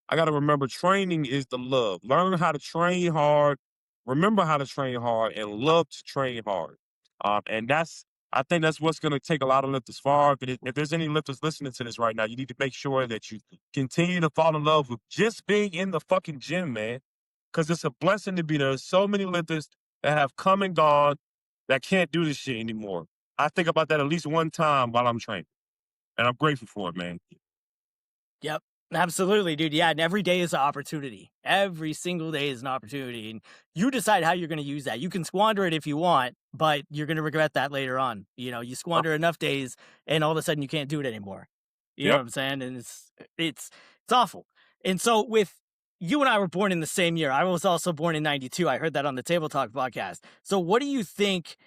I gotta remember training is the love. Learn how to train hard, remember how to train hard, and love to train hard. And I think that's what's gonna take a lot of lifters far. If there's any lifters listening to this right now, you need to make sure that you continue to fall in love with just being in the fucking gym, man. Cause it's a blessing to be there. There's so many lifters that have come and gone that can't do this shit anymore. I think about that at least one time while I'm training. And I'm grateful for it, man. Yep. Absolutely, dude. Yeah. And every day is an opportunity. Every single day is an opportunity. And you decide how you're going to use that. You can squander it if you want, but you're going to regret that later on. You Uh, squander enough days and all of a sudden you can't do it anymore. You know what Yep. I'm saying? And it's awful. And so with you and I were born in the same year. I was also born in 92. I heard that on the Table Talk podcast. So what do you think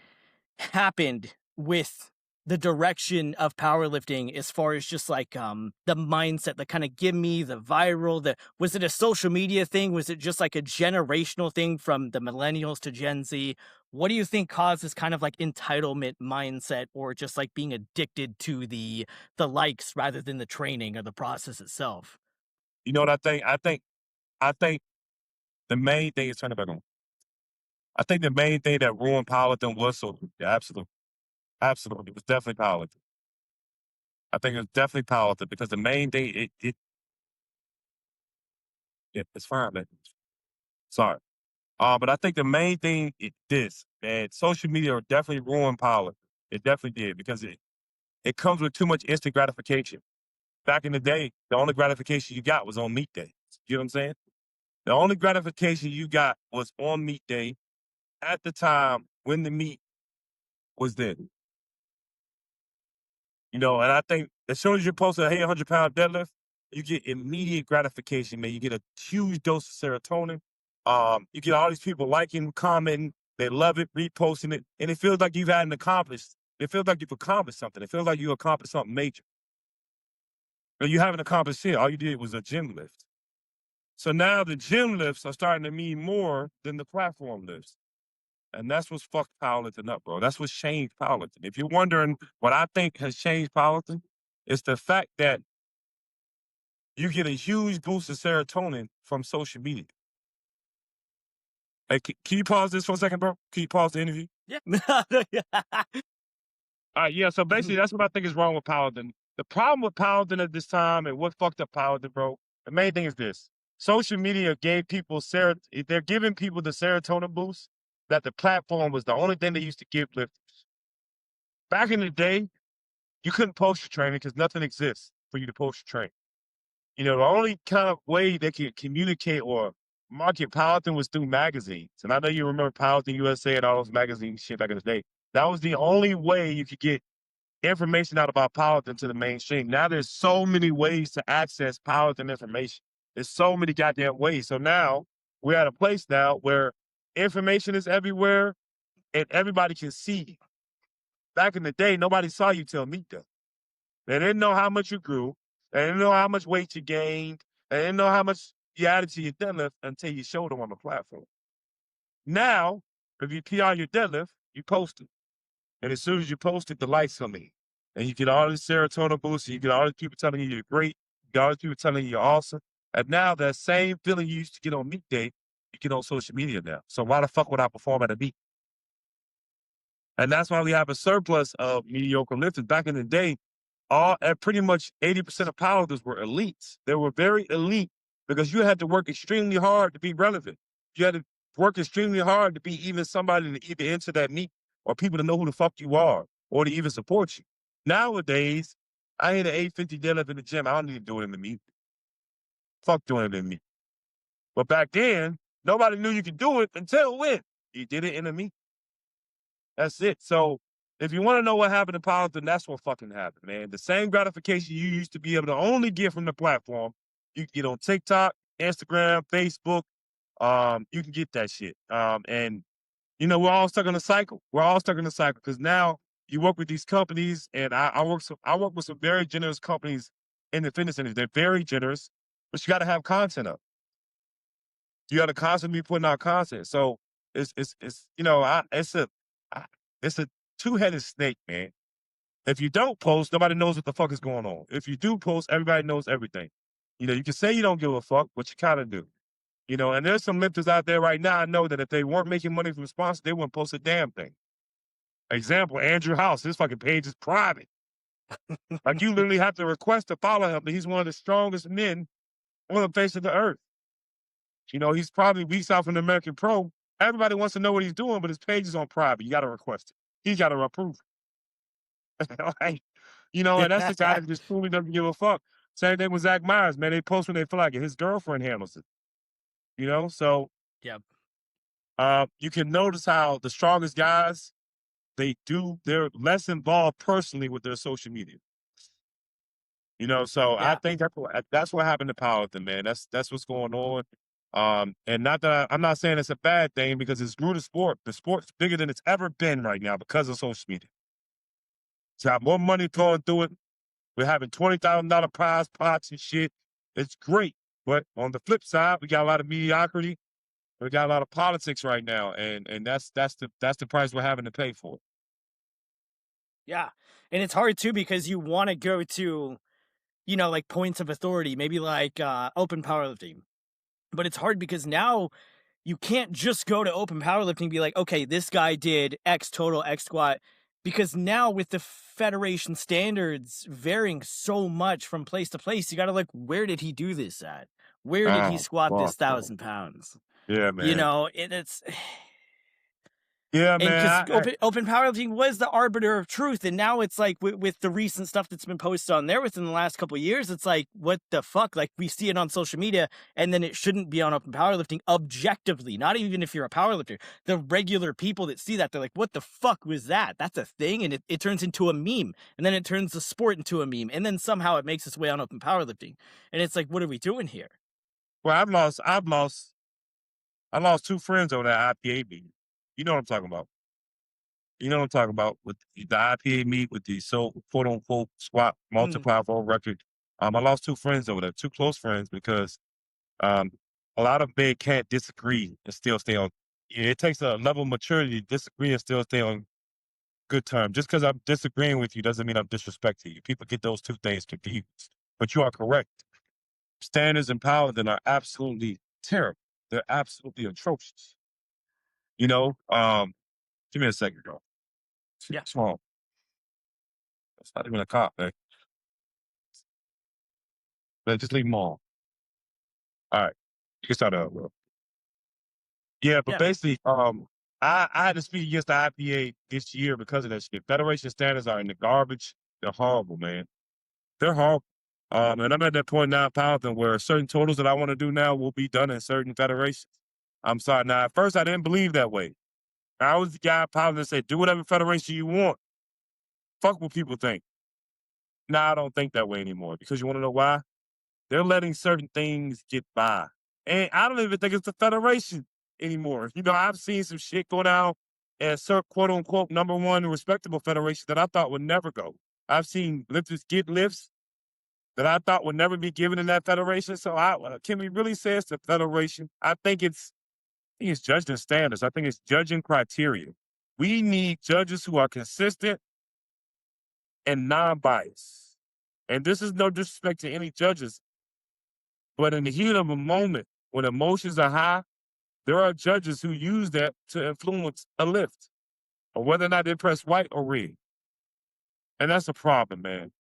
happened with the direction of powerlifting as far as just like the mindset that kind of give me the viral the was it a social media thing, was it just like a generational thing from the millennials to Gen Z? What do you think causes kind of like entitlement mindset or just like being addicted to the likes rather than the training or the process itself? You know what I think the main thing is turn it back on. I think the main thing that ruined powerlifting was social media. Absolutely. Absolutely. It was definitely powerlifting. I think it was definitely powerlifting because the main thing, it's fine, man. Sorry. But I think the main thing is this, man. Social media definitely ruined powerlifting. It definitely did because it comes with too much instant gratification. Back in the day, the only gratification you got was on meet day. You know what I'm saying? The only gratification you got was on meet day at the time when the meet was there. You know, and I think as soon as you post a 100-pound deadlift, you get immediate gratification, man. You get a huge dose of serotonin. You get all these people liking, commenting, they love it, reposting it, and it feels like you've had an accomplished. It feels like you've accomplished something. It feels like you accomplished something major. But you haven't accomplished shit. All you did was a gym lift. So now the gym lifts are starting to mean more than the platform lifts. And that's what's fucked powerlifting up, bro. That's what's changed powerlifting. If you're wondering what I think has changed powerlifting, it's the fact that you get a huge boost of serotonin from social media. Hey, can you pause this for a second, bro? Can you pause the interview? Yeah. All right, yeah. So basically, that's what I think is wrong with powerlifting. The problem with powerlifting at this time and what fucked up powerlifting, bro, the main thing is this. Social media gave people they're giving people the serotonin boost that the platform was the only thing they used to give lifters. Back in the day, you couldn't post your training because nothing exists for you to post your training. You know, the only kind of way they could communicate or market powerlifting was through magazines. And I know you remember Powerlifting USA and all those magazine shit back in the day. That was the only way you could get information out about powerlifting to the mainstream. Now there's so many ways to access powerlifting information. There's so many goddamn ways. So now we're at a place now where information is everywhere and everybody can see. Back in the day, nobody saw you till meet day. They didn't know how much you grew. They didn't know how much weight you gained. They didn't know how much you added to your deadlift until you showed them on the platform. Now, if you PR your deadlift, you post it. And as soon as you post it, the lights come in. And you get all this serotonin boost. And you get all these people telling you you're great. You get all these people telling you you're awesome. And now that same feeling you used to get on meet day, you get on social media now. So why the fuck would I perform at a meet? And that's why we have a surplus of mediocre lifters. Back in the day, pretty much 80% of powerlifters were elites. They were very elite because you had to work extremely hard to be relevant. You had to work extremely hard to be even somebody to even enter that meet or people to know who the fuck you are or to even support you. Nowadays, I hit an 850 deadlift in the gym. I don't need to do it in the meet. Fuck doing it in the meet. But back then, nobody knew you could do it until when? You did it in the meet. That's it. So if you want to know what happened to powerlifting, that's what fucking happened, man. The same gratification you used to be able to only get from the platform, you can get on TikTok, Instagram, Facebook. You can get that shit. And you know, we're all stuck in a cycle. We're all stuck in a cycle because now you work with these companies, and I work with some very generous companies in the fitness industry. They're very generous, but you got to have content up. You got to constantly be putting out content. So it's you know I, it's a two-headed snake, man. If you don't post, nobody knows what the fuck is going on. If you do post, everybody knows everything. You know, you can say you don't give a fuck, but you kind of do. You know, and there's some lifters out there right now. I know that if they weren't making money from sponsors, they wouldn't post a damn thing. Example: Andrew House. His fucking page is private. Like you literally have to request to follow him. But he's one of the strongest men on the face of the earth. You know, he's probably weeks out from the American Pro. Everybody wants to know what he's doing, but his page is on private. You got to request it. He's got to approve it. Like, you know, and that's the guy that just truly doesn't give a fuck. Same thing with Zach Myers, man. They post when they feel like it. His girlfriend handles it. You know, so Yep. you can notice how the strongest guys they're less involved personally with their social media. You know, so I Yeah. think that's what happened to powerlifting, man. That's what's going on. And not that I'm not saying it's a bad thing because it's grew the sport. The sport's bigger than it's ever been right now because of social media. It's got more money going through it. We're having $20,000 prize pots and shit. It's great. But on the flip side, we got a lot of mediocrity. We got a lot of politics right now, and that's the price we're having to pay for it. Yeah. And it's hard too because you want to go to, like points of authority, maybe like open powerlifting. But it's hard because now you can't just go to open powerlifting and be like, okay, this guy did X total, X squat. Because now with the federation standards varying so much from place to place, you got to look, where did he do this at? Where did he Oh, squat this fuck, bro. 1,000 pounds? Yeah, man. It's Yeah, and man. because open powerlifting was the arbiter of truth, and now it's like with the recent stuff that's been posted on there within the last couple of years, it's like, what the fuck? Like, we see it on social media, and then it shouldn't be on open powerlifting objectively. Not even if you're a powerlifter, the regular people that see that, they're like, what the fuck was that? That's a thing, and it turns into a meme, and then it turns the sport into a meme, and then somehow it makes its way on open powerlifting, and it's like, what are we doing here? Well, I lost two friends over that IPA meeting. You know what I'm talking about. You know what I'm talking about with the IPA meet with the quote unquote squat Mm, multiplier for record. I lost two friends over there, two close friends, because um, a lot of men can't disagree and still stay on. Yeah, it takes a level of maturity to disagree and still stay on good terms. Just because I'm disagreeing with you doesn't mean I'm disrespecting you. People get those two things confused. But you are correct. Standards and powerlifting are absolutely terrible. They're absolutely atrocious. You know, give me a second, girl. yeah, What's wrong? It's not even a cop, man. But just leave them all. All right. You can start out, bro. Yeah, but yeah, basically, I had to speak against the IPA this year because of that shit. Federation standards are in the garbage. They're horrible, man. They're horrible. And I'm at that point now, powerlifting, where certain totals that I want to do now will be done in certain federations. I'm sorry. Now, at first, I didn't believe that way. I was the guy powerlifting that said, do whatever federation you want. Fuck what people think. Now, I don't think that way anymore because you want to know why? They're letting certain things get by. And I don't even think it's the Federation anymore. I've seen some shit go down at certain quote unquote number one respectable federation that I thought would never go. I've seen lifters get lifts that I thought would never be given in that federation. So can we really say it's the Federation? I think it's judging standards. I think it's judging criteria. We need judges who are consistent and non-biased. And this is no disrespect to any judges. But in the heat of a moment, when emotions are high, there are judges who use that to influence a lift, or whether or not they press white or red. And that's a problem, man.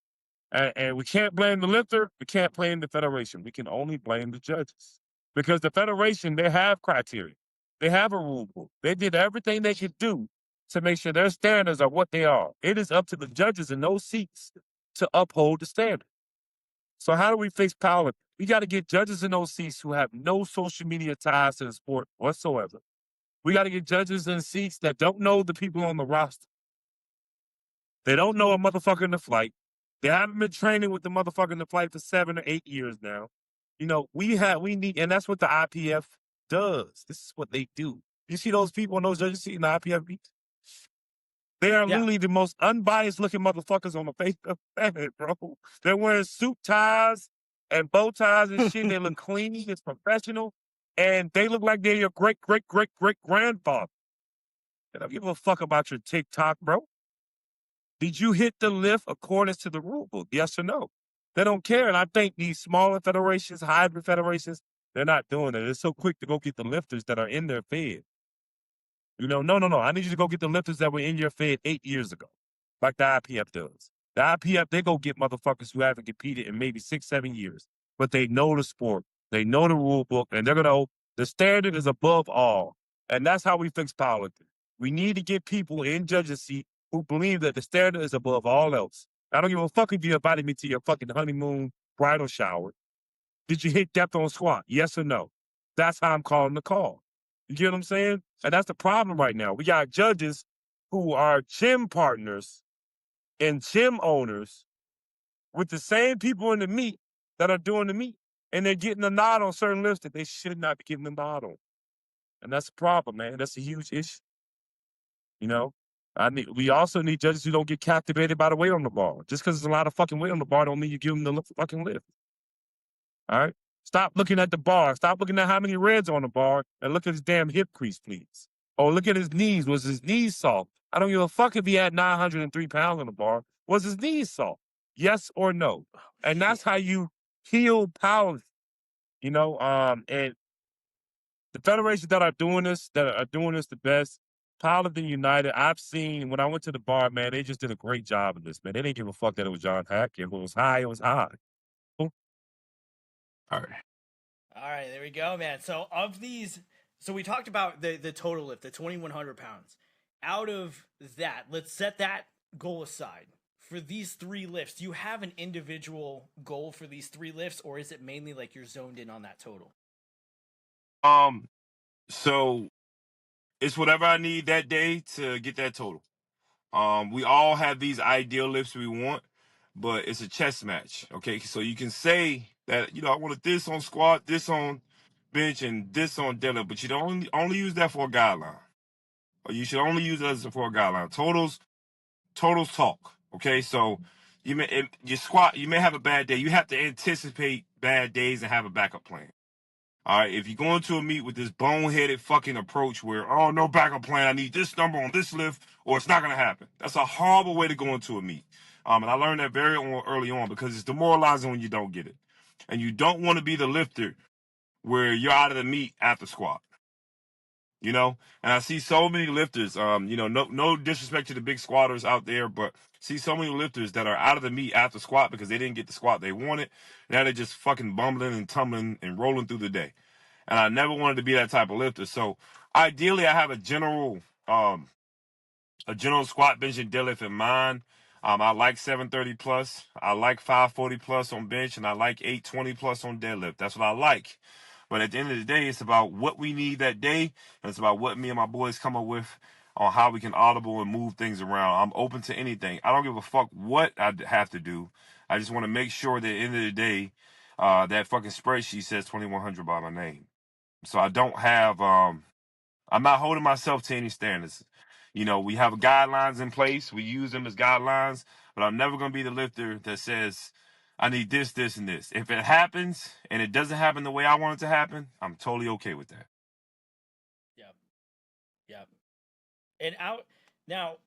And we can't blame the lifter. We can't blame the federation. We can only blame the judges. Because the federation, they have criteria. They have a rule book. They did everything they could do to make sure their standards are what they are. It is up to the judges in those seats to uphold the standard. So how do we fix power? We got to get judges in those seats who have no social media ties to the sport whatsoever. We got to get judges in seats that don't know the people on the roster. They don't know a motherfucker in the flight. They haven't been training with the motherfucker in the flight for 7 or 8 years now. We need, and that's what the IPF does. This is what they do. You see those people in those judges seats in the IPF meets? They are yeah. literally the most unbiased looking motherfuckers on the face of the planet, bro. They're wearing suit ties and bow ties and shit. They look clean. It's professional. And they look like they're your great, great, great, great grandfather. They don't give a fuck about your TikTok, bro. Did you hit the lift according to the rule book? Yes or no? They don't care. And I think these smaller federations, hybrid federations, they're not doing it. They're so quick to go get the lifters that are in their fed. No. I need you to go get the lifters that were in your fed 8 years ago, like the IPF does. The IPF, they go get motherfuckers who haven't competed in maybe 6, 7 years, but they know the sport, they know the rule book, and they're gonna. The standard is above all, and that's how we fix powerlifting. We need to get people in judges' seat who believe that the standard is above all else. I don't give a fuck if you invited me to your fucking honeymoon bridal shower. Did you hit depth on squat? Yes or no? That's how I'm calling the call. You get what I'm saying? And that's the problem right now. We got judges who are gym partners and gym owners with the same people in the meet that are doing the meet. And they're getting a nod on certain lifts that they should not be getting a nod on. And that's a problem, man. That's a huge issue. You know? We also need judges who don't get captivated by the weight on the bar. Just because there's a lot of fucking weight on the bar don't mean you give them the fucking lift. All right? Stop looking at the bar. Stop looking at how many reds on the bar and look at his damn hip crease, please. Or look at his knees. Was his knees soft? I don't give a fuck if he had 903 pounds on the bar. Was his knees soft? Yes or no? Oh, And that's shit. how you heal power. And the federations that are doing this, the best, Paladin United, I've seen when I went to the bar, man, they just did a great job of this, man. They didn't give a fuck that it was John Hack. If it was high, it was high. All right. All right, there we go, man. So of these, so we talked about the total lift, the 2,100 pounds. Out of that, let's set that goal aside. For these three lifts, do you have an individual goal for these three lifts, or is it mainly like you're zoned in on that total? So it's whatever I need that day to get that total. We all have these ideal lifts we want, but it's a chess match. Okay, so you can say that I wanted this on squat, this on bench, and this on deadlift, but you don't only use that for a guideline, or you should only use it as for a guideline. Totals talk. Okay, so your squat, you may have a bad day. You have to anticipate bad days and have a backup plan. All right, if you go into a meet with this boneheaded fucking approach where, oh, no backup plan, I need this number on this lift, or it's not going to happen. That's a horrible way to go into a meet. And I learned that very early on because it's demoralizing when you don't get it. And you don't want to be the lifter where you're out of the meet after squat. And I see so many lifters, no disrespect to the big squatters out there, but see so many lifters that are out of the meet after squat because they didn't get the squat they wanted. Now they're just fucking bumbling and tumbling and rolling through the day. And I never wanted to be that type of lifter. So ideally I have a general squat, bench, and deadlift in mind. I like 730 plus. I like 540 plus on bench, and I like 820 plus on deadlift. That's what I like. But at the end of the day, it's about what we need that day, and it's about what me and my boys come up with on how we can audible and move things around. I'm open to anything. I don't give a fuck what I have to do. I just want to make sure that at the end of the day, that fucking spreadsheet says 2100 by my name. So I don't have I'm not holding myself to any standards. We have guidelines in place. We use them as guidelines, but I'm never going to be the lifter that says, I need this, this, and this. If it happens and it doesn't happen the way I want it to happen, I'm totally okay with that. Yep. Yep. And out now,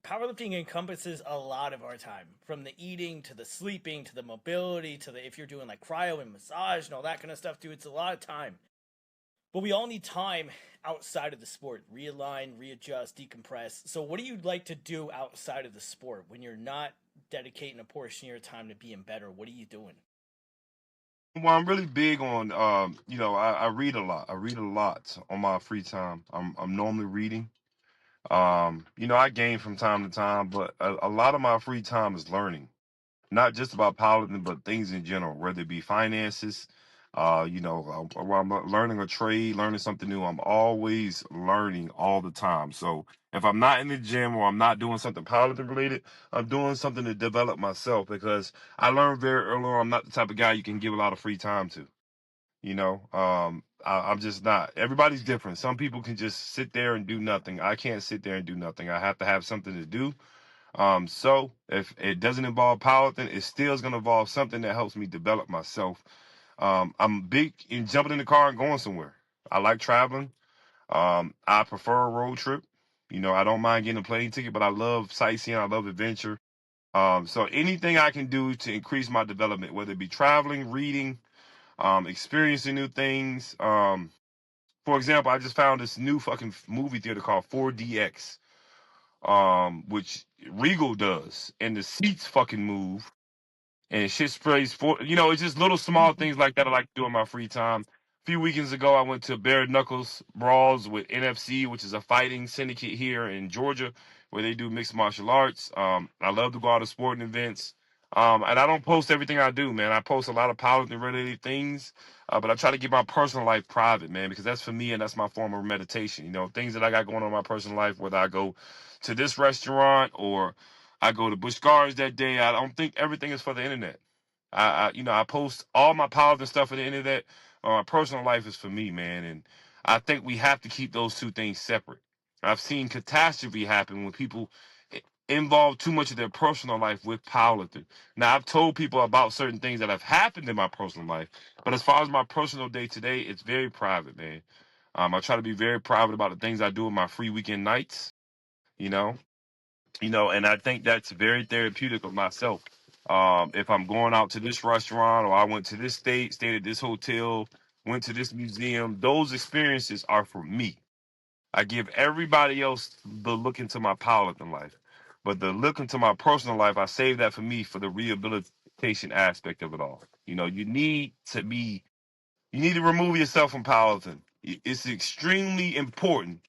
powerlifting encompasses a lot of our time, from the eating to the sleeping to the mobility to the if you're doing like cryo and massage and all that kind of stuff, dude. It's a lot of time. But we all need time outside of the sport. Realign, readjust, decompress. So what do you like to do outside of the sport when you're not dedicating a portion of your time to being better? What are you doing? Well, I'm really big on, I read a lot. I read a lot on my free time. I'm normally reading. I game from time to time, but a lot of my free time is learning. Not just about powerlifting, but things in general, whether it be finances, while I'm learning a trade, learning something new. I'm always learning all the time. So if I'm not in the gym or I'm not doing something powerlifting related, I'm doing something to develop myself because I learned very early on I'm not the type of guy you can give a lot of free time to. I'm just not. Everybody's different. Some people can just sit there and do nothing. I can't sit there and do nothing. I have to have something to do. So if it doesn't involve powerlifting, it still is going to involve something that helps me develop myself. I'm big in jumping in the car and going somewhere. I like traveling. I prefer a road trip. I don't mind getting a plane ticket, but I love sightseeing. I love adventure. So anything I can do to increase my development, whether it be traveling, reading, experiencing new things. For example, I just found this new fucking movie theater called 4DX, which Regal does, and the seats fucking move and shit sprays for it's just little small things like that I like to do in my free time. A few weekends ago, I went to Bare Knuckles Brawls with NFC, which is a fighting syndicate here in Georgia, where they do mixed martial arts. I love to go out to sporting events. And I don't post everything I do, man. I post a lot of powerlifting related things, but I try to keep my personal life private, man, because that's for me and that's my form of meditation. Things that I got going on in my personal life, whether I go to this restaurant or I go to Busch Gardens that day. I don't think everything is for the internet. I post all my powerlifting stuff for the internet. My personal life is for me, man, and I think we have to keep those two things separate. I've seen catastrophe happen when people involve too much of their personal life with powerlifting. Now, I've told people about certain things that have happened in my personal life, but as far as my personal day to day, it's very private, man. I try to be very private about the things I do in my free weekend nights. You know, and I think that's very therapeutic of myself. If I'm going out to this restaurant or I went to this state, stayed at this hotel, went to this museum, those experiences are for me. I give everybody else the look into my powerlifting life, but the look into my personal life, I save that for me for the rehabilitation aspect of it all. You need to remove yourself from powerlifting. It's extremely important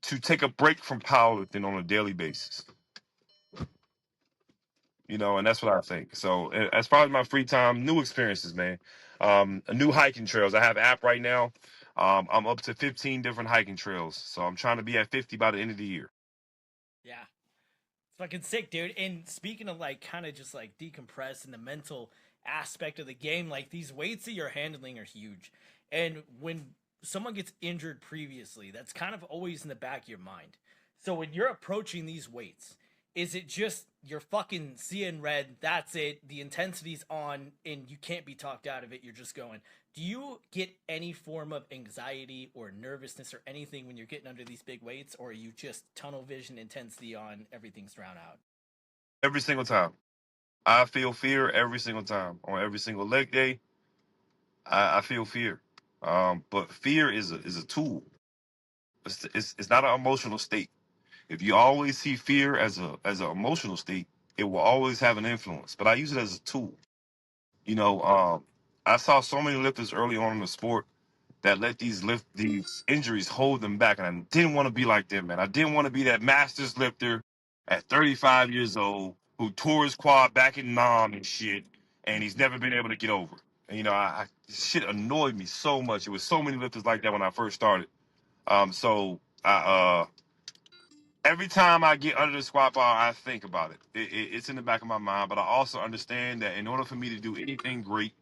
to take a break from powerlifting on a daily basis. And that's what I think. So as far as my free time, new experiences, man. New hiking trails. I have an app right now. I'm up to 15 different hiking trails. So I'm trying to be at 50 by the end of the year. Yeah. It's fucking sick, dude. And speaking of like kind of just like decompress and the mental aspect of the game, like these weights that you're handling are huge. And when someone gets injured previously, that's kind of always in the back of your mind. So when you're approaching these weights, is it just you're fucking seeing red, that's it, the intensity's on, and you can't be talked out of it, you're just going. Do you get any form of anxiety or nervousness or anything when you're getting under these big weights, or are you just tunnel vision intensity on everything's drowned out? Every single time. I feel fear every single time. On every single leg day, I feel fear. But fear is a tool. It's not an emotional state. If you always see fear as an emotional state, it will always have an influence. But I use it as a tool. You know, um, I saw so many lifters early on in the sport that let these injuries hold them back, and I didn't want to be like them, man. I didn't want to be that masters lifter at 35 years old who tore his quad back in Nam and shit, and he's never been able to get over. And shit annoyed me so much. It was so many lifters like that when I first started. So every time I get under the squat bar, I think about it. It's in the back of my mind, but I also understand that in order for me to do anything great,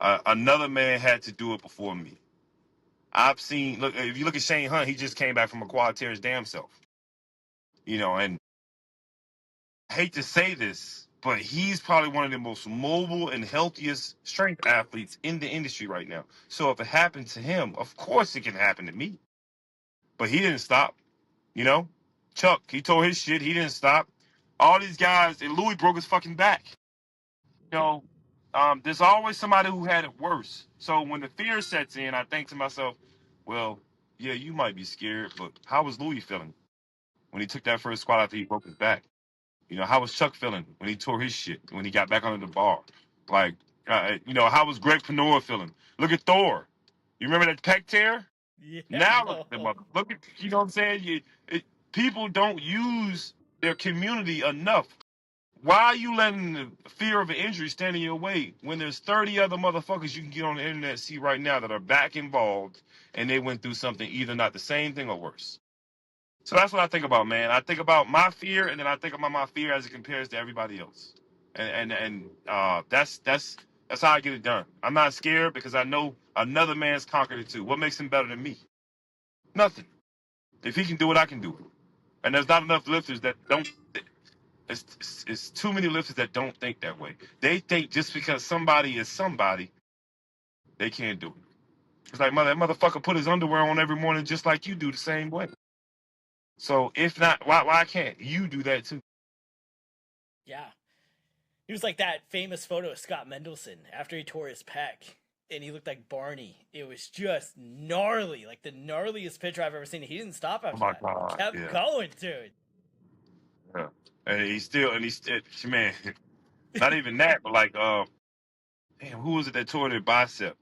another man had to do it before me. I've seen, look, if you look at Shane Hunt, he just came back from a quad tear his damn self. And I hate to say this, but he's probably one of the most mobile and healthiest strength athletes in the industry right now. So if it happened to him, of course it can happen to me. But he didn't stop, you know? Chuck, he tore his shit. He didn't stop. All these guys, and Louis broke his fucking back. You know, there's always somebody who had it worse. So when the fear sets in, I think to myself, well, yeah, you might be scared, but how was Louis feeling when he took that first squat after he broke his back? How was Chuck feeling when he tore his shit, when he got back under the bar? Like, how was Greg Panora feeling? Look at Thor. You remember that pec tear? Yeah, Now look at the no. mother. Look at, you know what I'm saying? People don't use their community enough. Why are you letting the fear of an injury stand in your way when there's 30 other motherfuckers you can get on the internet and see right now that are back involved and they went through something either not the same thing or worse? So that's what I think about, man. I think about my fear and then I think about my fear as it compares to everybody else. And that's how I get it done. I'm not scared because I know another man's conquered it too. What makes him better than me? Nothing. If he can do it, I can do it. And there's not enough lifters that don't. It's too many lifters that don't think that way. They think just because somebody is somebody, they can't do it. It's like that motherfucker put his underwear on every morning just like you do the same way. So if not, why can't you do that too? Yeah. He was like that famous photo of Scott Mendelson after he tore his pec and he looked like Barney. It was just gnarly, like the gnarliest picture I've ever seen. He didn't stop Oh after my that. god, Kept yeah, going, dude. yeah. And he's man, not even that, but like damn, who was it that tore their bicep?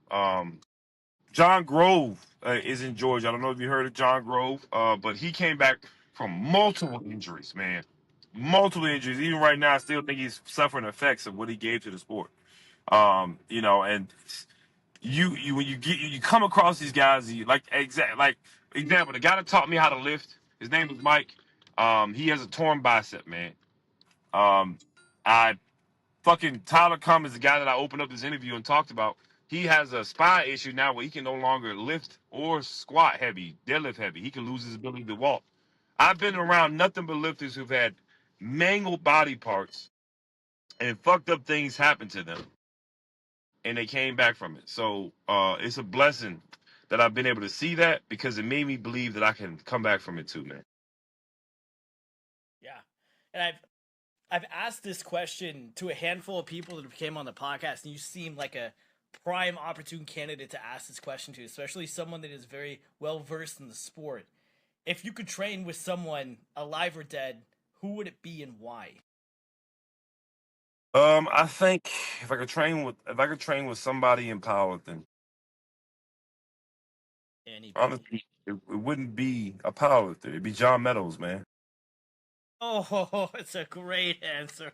John Grove is in Georgia. I don't know if you heard of John Grove, but he came back from multiple injuries, man. Multiple injuries. Even right now, I still think he's suffering effects of what he gave to the sport. And you when you come across these guys, like example, the guy that taught me how to lift, his name was Mike. He has a torn bicep, man. I fucking Tyler Cummins, the guy that I opened up this interview and talked about. he has a spine issue now where he can no longer lift or squat heavy, deadlift heavy. He can lose his ability to walk. I've been around nothing but lifters who've had mangled body parts and fucked up things happen to them, and they came back from it. So it's a blessing that I've been able to see that, because it made me believe that I can come back from it too, man. Yeah. And I've asked this question to a handful of people that came on the podcast, and you seem like a prime opportune candidate to ask this question to, especially someone that is very well versed in the sport. If you could train with someone alive or dead, who would it be and why? I think if I could train with somebody in powerlifting, Anybody. honestly, it wouldn't be a powerlifter. It'd be John Meadows, man. Oh, it's a great answer.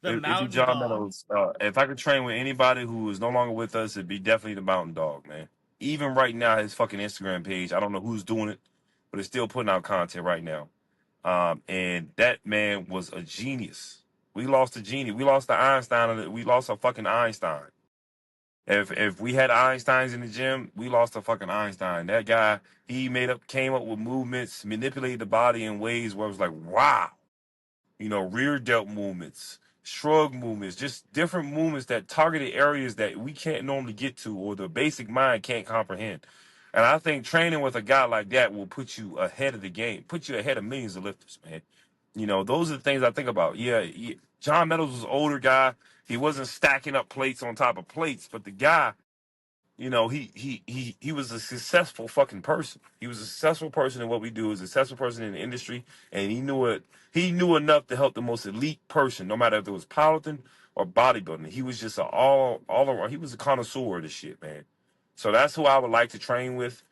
The It'd be Mountain John Dog. Meadows. If I could train with anybody who is no longer with us, it'd be definitely the Mountain Dog, man. Even right now, his fucking Instagram page, I don't know who's doing it, but it's still putting out content right now. And that man was a genius. We lost a genius. We lost the Einstein. We lost a fucking Einstein. If we had Einsteins in the gym, we lost a fucking Einstein. That guy, he came up with movements, manipulated the body in ways where it was like, wow. Rear delt movements, shrug movements, just different movements that targeted areas that we can't normally get to or the basic mind can't comprehend. And I think training with a guy like that will put you ahead of the game, put you ahead of millions of lifters, man. Those are the things I think about. Yeah, John Meadows was an older guy. He wasn't stacking up plates on top of plates, but the guy, he was a successful fucking person. He was a successful person in what we do, a successful person in the industry, and he knew it. He knew enough to help the most elite person, no matter if it was powerlifting or bodybuilding. He was just all around. He was a connoisseur of this shit, man. So that's who I would like to train with.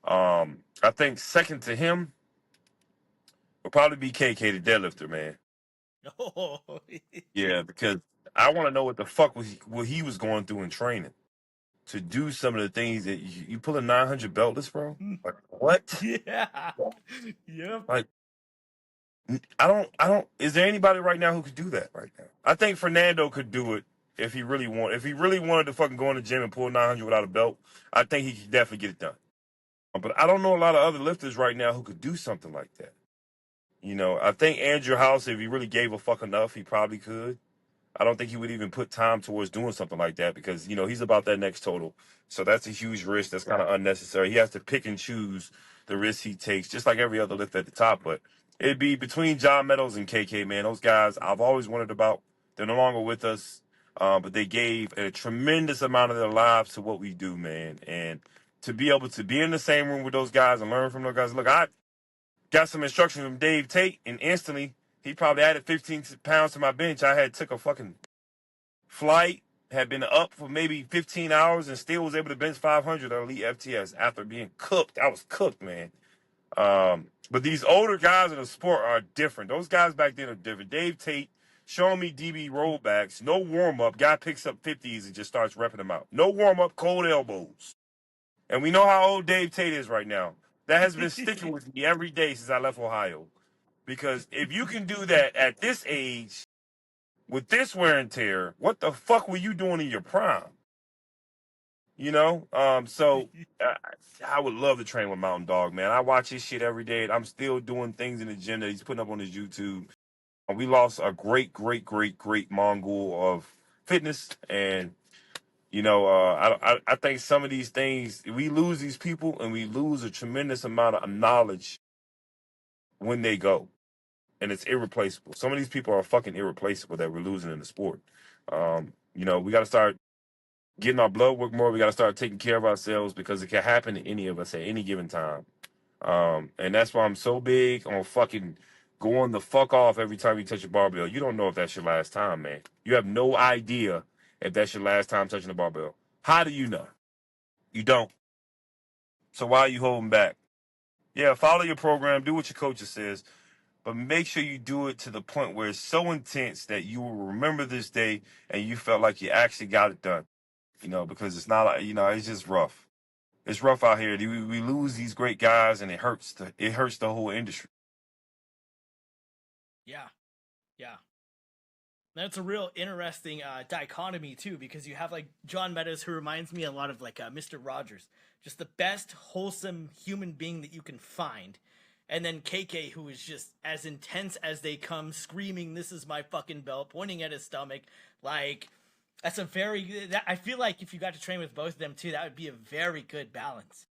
I think second to him would probably be KK, the deadlifter, man. Oh, Yeah, because I want to know what the fuck what he was going through in training to do some of the things that you pull a 900 beltless, bro. Like what? yeah. Yep. Like I don't. Is there anybody right now who could do that right now? I think Fernando could do it if he really wanted. If he really wanted to fucking go in the gym and pull 900 without a belt, I think he could definitely get it done. But I don't know a lot of other lifters right now who could do something like that. I think Andrew House, if he really gave a fuck enough, he probably could. I don't think he would even put time towards doing something like that because, he's about that next total. So that's a huge risk. That's kind of unnecessary. He has to pick and choose the risks he takes, just like every other lift at the top. But it'd be between John Meadows and KK, man. Those guys I've always wondered about. They're no longer with us, but they gave a tremendous amount of their lives to what we do, man. And to be able to be in the same room with those guys and learn from those guys. Look, I got some instructions from Dave Tate, and instantly he probably added 15 pounds to my bench. I had took a fucking flight, had been up for maybe 15 hours, and still was able to bench 500 on Elite FTS after being cooked. I was cooked, man. But these older guys in the sport are different. Those guys back then are different. Dave Tate showing me DB rollbacks, no warm up. Guy picks up 50s and just starts repping them out. No warm up, cold elbows. And we know how old Dave Tate is right now. That has been sticking with me every day since I left Ohio. Because if you can do that at this age, with this wear and tear, what the fuck were you doing in your prime? So I would love to train with Mountain Dog, man. I watch his shit every day. And I'm still doing things in the gym that he's putting up on his YouTube. We lost a great, great, great, great Mongol of fitness, and I think some of these things we lose these people, and we lose a tremendous amount of knowledge when they go, and it's irreplaceable. Some of these people are fucking irreplaceable that we're losing in the sport. We got to start getting our blood work more. We got to start taking care of ourselves because it can happen to any of us at any given time. And that's why I'm so big on fucking going the fuck off every time you touch a barbell. You don't know if that's your last time, man. You have no idea if that's your last time touching a barbell. How do you know? You don't. So why are you holding back? Yeah, follow your program, do what your coach says, but make sure you do it to the point where it's so intense that you will remember this day and you felt like you actually got it done. Because it's not like, it's just rough. It's rough out here. We lose these great guys, and it hurts the whole industry. Yeah. Yeah. That's a real interesting dichotomy too, because you have like John Meadows, who reminds me a lot of like Mr. Rogers, just the best wholesome human being that you can find, and then KK, who is just as intense as they come, screaming, "This is my fucking belt," pointing at his stomach, like that's a very. I feel like if you got to train with both of them too, that would be a very good balance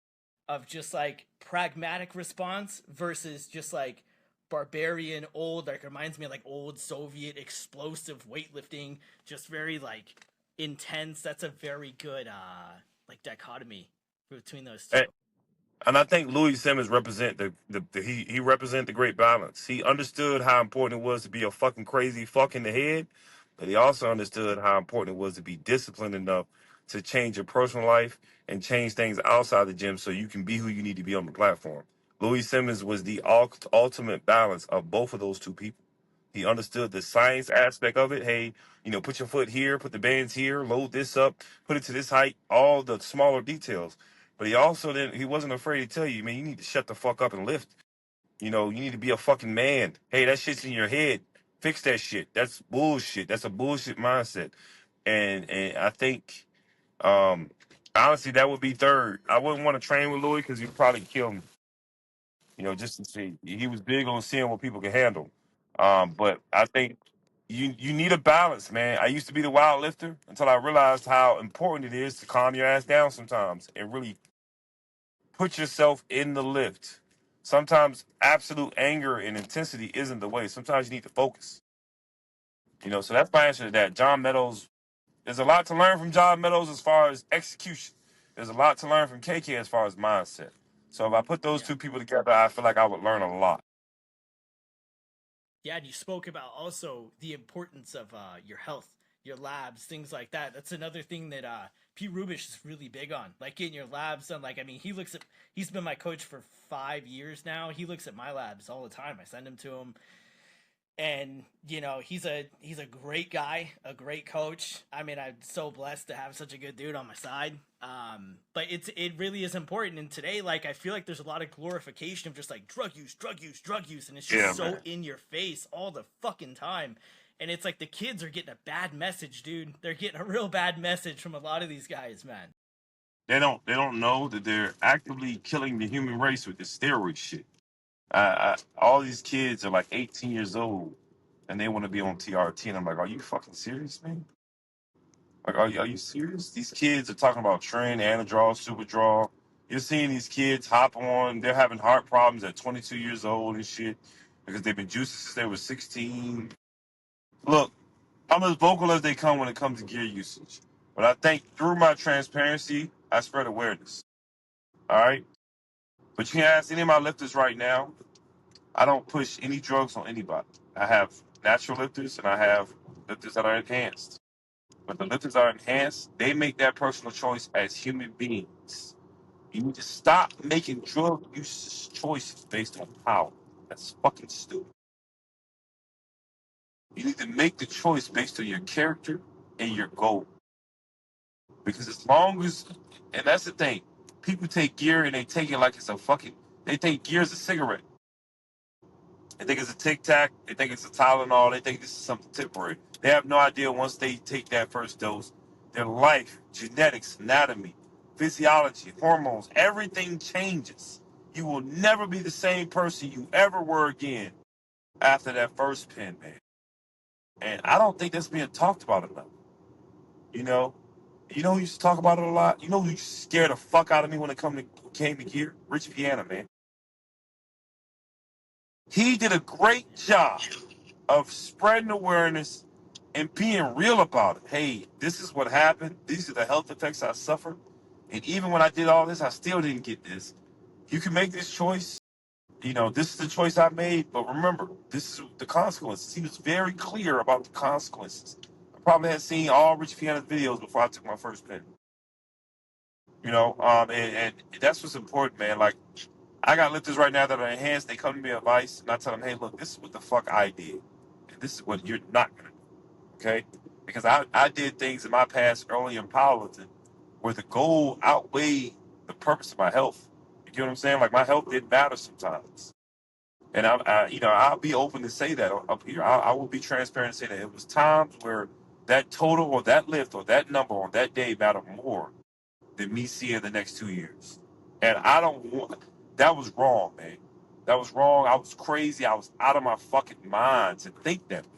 of just like pragmatic response versus just like barbarian old, like reminds me of like old Soviet explosive weightlifting, just very like intense. That's a very good like dichotomy between those two. And I think Louis Simmons represent he represent the great balance. He understood how important it was to be a fucking crazy fuck in the head, but he also understood how important it was to be disciplined enough to change your personal life and change things outside the gym so you can be who you need to be on the platform. Louis Simmons was the ultimate balance of both of those two people. He understood the science aspect of it. Hey, put your foot here, put the bands here, load this up, put it to this height, all the smaller details. But he also didn't. He wasn't afraid to tell you, man, you need to shut the fuck up and lift. You need to be a fucking man. Hey, that shit's in your head. Fix that shit. That's bullshit. That's a bullshit mindset. And I think, honestly, that would be third. I wouldn't want to train with Louis because he'd probably kill me. Just to see. He was big on seeing what people could handle. But I think you need a balance, man. I used to be the wild lifter until I realized how important it is to calm your ass down sometimes and really put yourself in the lift. Sometimes absolute anger and intensity isn't the way. Sometimes you need to focus. So that's my answer to that. John Meadows, there's a lot to learn from John Meadows as far as execution. There's a lot to learn from KK as far as mindset. So if I put those Yeah. two people together, I feel like I would learn a lot. Yeah, and you spoke about also the importance of your health, your labs, things like that. That's another thing that Pete Rubish is really big on, like getting your labs done. Like, I mean, he's been my coach for 5 years now. He looks at my labs all the time. I send him to him, and he's a great guy, a great coach. I mean, I'm so blessed to have such a good dude on my side. But it really is important. And today, like, I feel like there's a lot of glorification of just like drug use, drug use, drug use, and it's Yeah, just so man. in your face all the fucking time. And it's like the kids are getting a bad message, dude. They're getting a real bad message from a lot of these guys, man. They don't know that they're actively killing the human race with this steroid shit. All these kids are like 18 years old and they want to be on TRT. And I'm like, are you fucking serious, man? Like, are you serious? These kids are talking about Tren, Anadrol, Superdrol. You're seeing these kids hop on. They're having heart problems at 22 years old and shit because they've been juicing since they were 16. Look, I'm as vocal as they come when it comes to gear usage. But I think through my transparency, I spread awareness. All right? But you can ask any of my lifters right now. I don't push any drugs on anybody. I have natural lifters and I have lifters that are enhanced. But the lifters are enhanced, they make that personal choice as human beings. You need to stop making drug use choices based on power. That's fucking stupid. You need to make the choice based on your character and your goal. Because as long as, and that's the thing, people take gear and they take it like it's a fucking, they think gear is a cigarette. They think it's a Tic Tac. They think it's a Tylenol. They think this is something temporary. They have no idea once they take that first dose, their life, genetics, anatomy, physiology, hormones, everything changes. You will never be the same person you ever were again after that first pen, man. And I don't think that's being talked about enough. You know, who used to talk about it a lot? You know who used to scare the fuck out of me when it came to gear? Rich Piana, man. He did a great job of spreading awareness and being real about it. Hey, this is what happened. These are the health effects I suffered. And even when I did all this, I still didn't get this. You can make this choice. This is the choice I made. But remember, this is the consequences. He was very clear about the consequences. I probably had seen all Rich Piana's videos before I took my first pen. And that's what's important, man. Like, I got lifters right now that are enhanced. They come to me advice, and I tell them, hey, look, this is what the fuck I did. And this is what you're not going to do. Okay? Because I did things in my past early in powerlifting where the goal outweighed the purpose of my health. You get what I'm saying? Like, my health didn't matter sometimes. And I'll be open to say that up here. I will be transparent and say that it was times where that total or that lift or that number on that day mattered more than me seeing the next 2 years. And I don't want that was wrong, man. That was wrong. I was crazy. I was out of my fucking mind to think that way.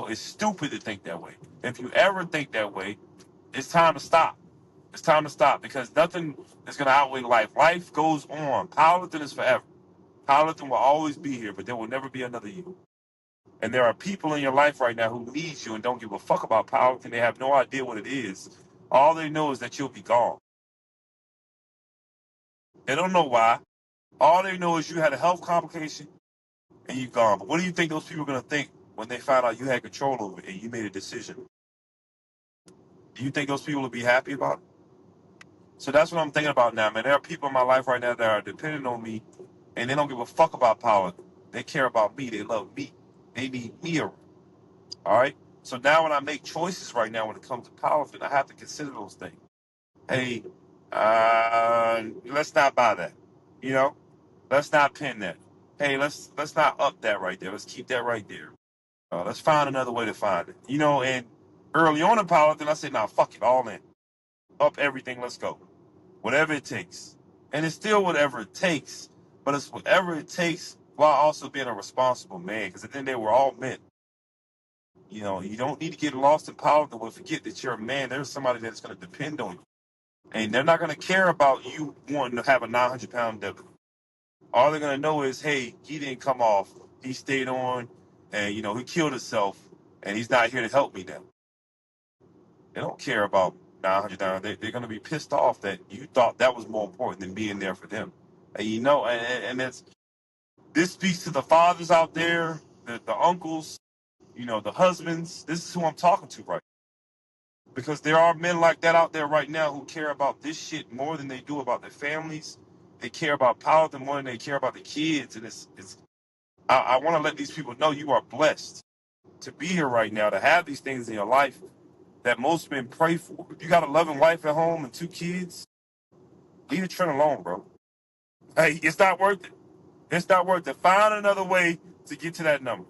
It's stupid to think that way. If you ever think that way, it's time to stop. It's time to stop because nothing is going to outweigh life. Life goes on. Powerlifting is forever. Powerlifting will always be here, but there will never be another you. And there are people in your life right now who need you and don't give a fuck about powerlifting. They have no idea what it is. All they know is that you'll be gone. They don't know why. All they know is you had a health complication and you're gone. But what do you think those people are going to think when they find out you had control over it and you made a decision? Do you think those people will be happy about it? So that's what I'm thinking about now, man. There are people in my life right now that are dependent on me and they don't give a fuck about power. They care about me. They love me. They need me around. All right? So now when I make choices right now when it comes to powerlifting, I have to consider those things. Hey, let's not buy that. You know? Let's not pin that. Hey, let's not up that right there. Let's keep that right there. Let's find another way to find it. And early on in powerlifting, I said, nah, fuck it, all in. Up everything, let's go. Whatever it takes. And it's still whatever it takes, but it's whatever it takes while also being a responsible man. Because at the end of the day, we're all men. You don't need to get lost in powerlifting or forget that you're a man. There's somebody that's going to depend on you. And they're not going to care about you wanting to have a 900-pound deadlift. All they're going to know is, hey, he didn't come off. He stayed on, and, he killed himself, and he's not here to help me now. They don't care about 900 down. They're going to be pissed off that you thought that was more important than being there for them. And this speaks to the fathers out there, the uncles, the husbands. This is who I'm talking to right now. Because there are men like that out there right now who care about this shit more than they do about their families. They care about powerlifting more than they care about the kids. And I want to let these people know you are blessed to be here right now, to have these things in your life that most men pray for. If you got a loving wife at home and 2 kids, leave the trend alone, bro. Hey, it's not worth it. It's not worth it. Find another way to get to that number.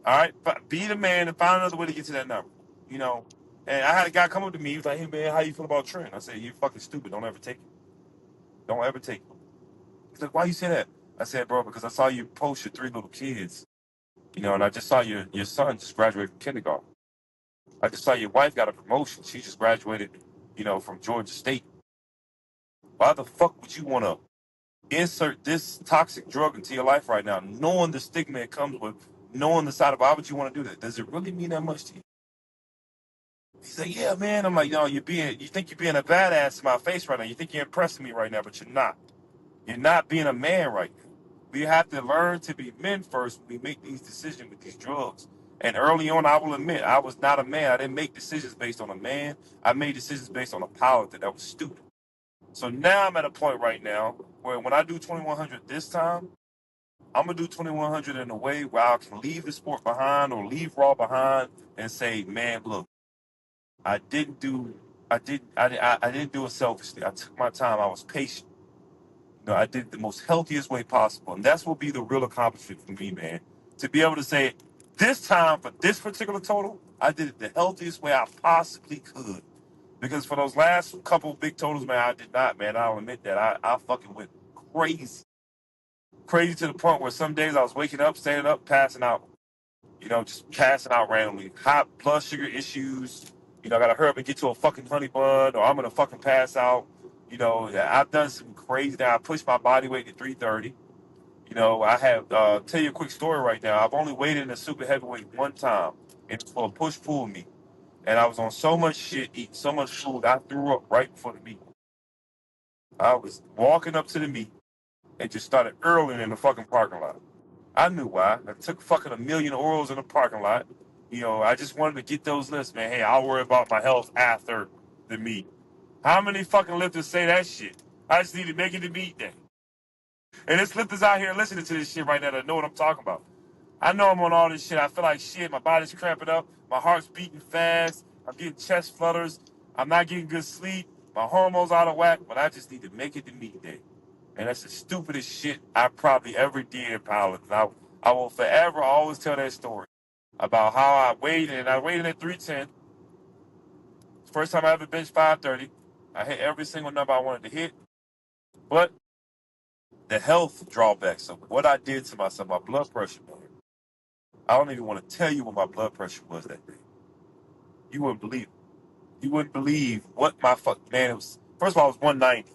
All right? Be the man and find another way to get to that number. And I had a guy come up to me. He was like, hey, man, how you feel about trend? I said, you're fucking stupid. Don't ever take it. Don't ever take it. He's like, why you say that? I said, bro, because I saw you post your 3 little kids. And I just saw your son just graduate from kindergarten. I just saw your wife got a promotion. She just graduated, from Georgia State. Why the fuck would you want to insert this toxic drug into your life right now, knowing the stigma it comes with, knowing the side of why would you want to do that? Does it really mean that much to you? He's like, yeah, man. I'm like, you think you're being a badass in my face right now. You think you're impressing me right now, but you're not. You're not being a man right now. We have to learn to be men first when we make these decisions with these drugs. And early on, I will admit, I was not a man. I didn't make decisions based on a man. I made decisions based on a power that was stupid. So now I'm at a point right now where when I do 2100 this time, I'm going to do 2100 in a way where I can leave the sport behind or leave Raw behind and say, man, look, I didn't do it selfishly. I took my time. I was patient. I did it the most healthiest way possible. And that's what be the real accomplishment for me, man. To be able to say, this time for this particular total, I did it the healthiest way I possibly could. Because for those last couple big totals, man, I did not, man. I'll admit that. I fucking went crazy. Crazy to the point where some days I was waking up, standing up, passing out. Just passing out randomly. High blood sugar issues. I gotta hurry up and get to a fucking honey bun or I'm gonna fucking pass out. I've done some crazy things. I pushed my body weight to 330. I have, tell you a quick story right now. I've only weighed in a super heavyweight one time. It was for a push-pull meet. And I was on so much shit, eating so much food, I threw up right before the meet. I was walking up to the meet and just started earling in the fucking parking lot. I knew why. I took fucking a million orals in the parking lot. I just wanted to get those lifts, man. Hey, I'll worry about my health after the meet. How many fucking lifters say that shit? I just need to make it to meet day. And there's lifters out here listening to this shit right now that know what I'm talking about. I know I'm on all this shit. I feel like shit. My body's cramping up. My heart's beating fast. I'm getting chest flutters. I'm not getting good sleep. My hormones out of whack. But I just need to make it to meet day. And that's the stupidest shit I probably ever did in powerlifting. I will forever always tell that story about how I weighed in. I weighed in at 310. First time I ever benched 530. I hit every single number I wanted to hit. But the health drawbacks of what I did to myself, my blood pressure, man. I don't even want to tell you what my blood pressure was that day. You wouldn't believe it. You wouldn't believe what my fuck, man, it was. First of all, it was 190.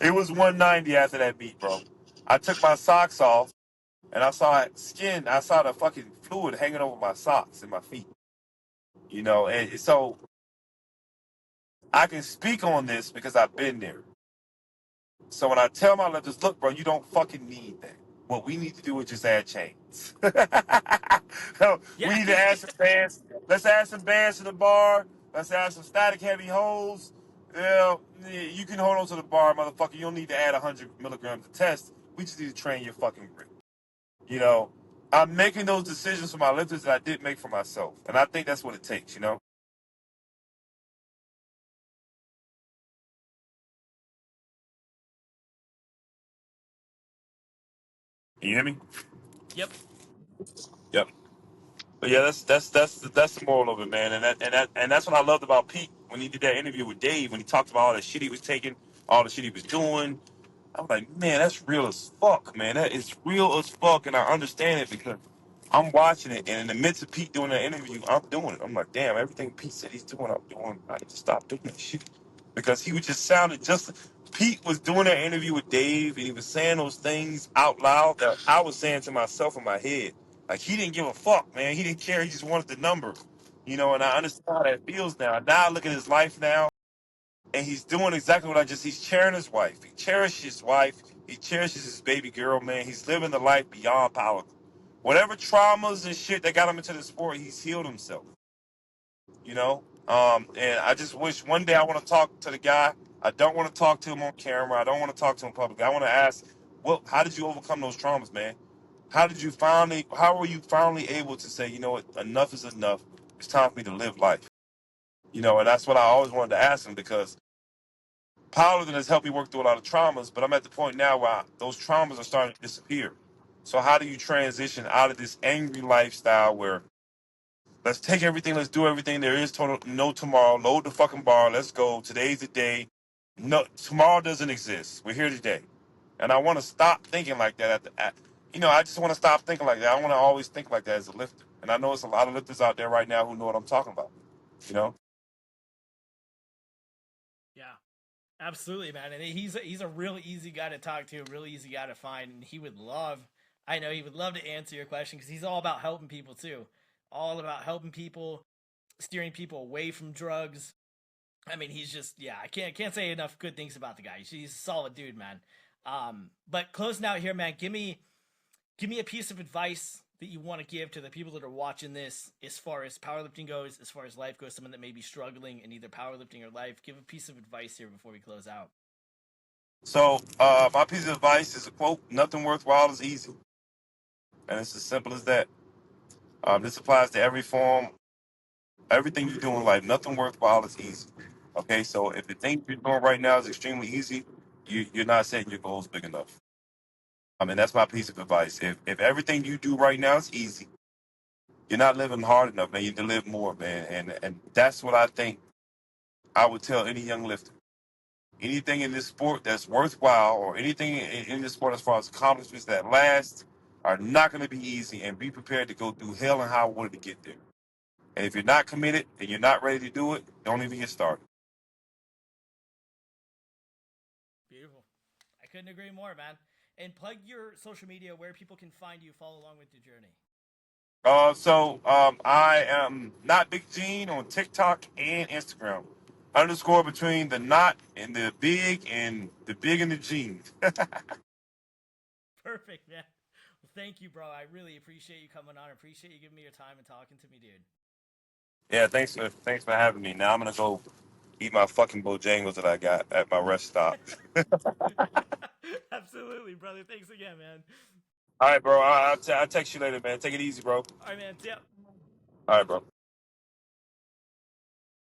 It was 190 after that beat, bro. I took my socks off and I saw skin. I saw the fucking fluid hanging over my socks and my feet. You know, and so I can speak on this because I've been there. So when I tell my lifters, look, bro, you don't fucking need that. What we need to do is just add chains. We need to add some bands. Let's add some bands to the bar. Let's add some static heavy holes. Yeah, you can hold on to the bar, motherfucker. You don't need to add 100 milligrams to test. We just need to train your fucking grip. You know, I'm making those decisions for my lifters that I did make for myself. And I think that's what it takes, you know? Can you hear me? Yep. Yep. But yeah, that's the moral of it, man. And that's what I loved about Pete when he did that interview with Dave, when he talked about all the shit he was taking, all the shit he was doing. I was like, man, that's real as fuck, man. That is real as fuck, and I understand it because I'm watching it, and in the midst of Pete doing that interview, I'm doing it. I'm like, damn, everything Pete said he's doing, I'm doing. I need to stop doing that shit because he was just sounded just. Pete was doing that interview with Dave, and he was saying those things out loud that I was saying to myself in my head. Like he didn't give a fuck, man. He didn't care. He just wanted the number, you know. And I understand how that feels now. Now I look at his life now, and he's doing exactly what I just. He's cherished his wife. He cherishes his wife. He cherishes his baby girl, man. He's living the life beyond power. Whatever traumas and shit that got him into the sport, he's healed himself. You know. And I just wish one day I want to talk to the guy. I don't want to talk to him on camera. I don't want to talk to him publicly. I want to ask, well, how did you overcome those traumas, man? How were you finally able to say, you know what, enough is enough. It's time for me to live life. You know, and that's what I always wanted to ask him because powerlifting has helped me work through a lot of traumas, but I'm at the point now where those traumas are starting to disappear. So how do you transition out of this angry lifestyle where let's take everything, let's do everything, there is total no tomorrow, load the fucking bar, let's go, today's the day. No, tomorrow doesn't exist. We're here today. And I want to stop thinking like that I just want to stop thinking like that. I want to always think like that as a lifter. And I know it's a lot of lifters out there right now who know what I'm talking about. You know? Yeah. Absolutely, man. And he's a really easy guy to talk to, a really easy guy to find, and I know he would love to answer your question because he's all about helping people too, all about helping people, steering people away from drugs. I mean, he's just yeah, I can't say enough good things about the guy. He's a solid dude, man. But closing out here, man, give me a piece of advice that you want to give to the people that are watching this as far as powerlifting goes, as far as life goes, someone that may be struggling in either powerlifting or life. Give a piece of advice here before we close out. So my piece of advice is a quote, nothing worthwhile is easy. And it's as simple as that. This applies to every form, everything you do in life. Nothing worthwhile is easy. Okay, so if the thing you're doing right now is extremely easy, you're not setting your goals big enough. And that's my piece of advice. If everything you do right now is easy, you're not living hard enough, man. You need to live more, man. And that's what I think I would tell any young lifter. Anything in this sport that's worthwhile, or anything in this sport as far as accomplishments that last, are not going to be easy. And be prepared to go through hell and high water to get there. And if you're not committed and you're not ready to do it, don't even get started. Beautiful. I couldn't agree more, man. And plug your social media where people can find you, follow along with your journey. I am not Big Gene on TikTok and Instagram. Underscore between the not and the big and the gene. Perfect, man. Well, thank you, bro. I really appreciate you coming on. I appreciate you giving me your time and talking to me, dude. Yeah, thanks for having me. Now I'm gonna go eat my fucking Bojangles that I got at my rest stop. Absolutely, brother. Thanks again, man. All right, bro. I'll text you later, man. Take it easy, bro. All right, man. See ya. All right, bro.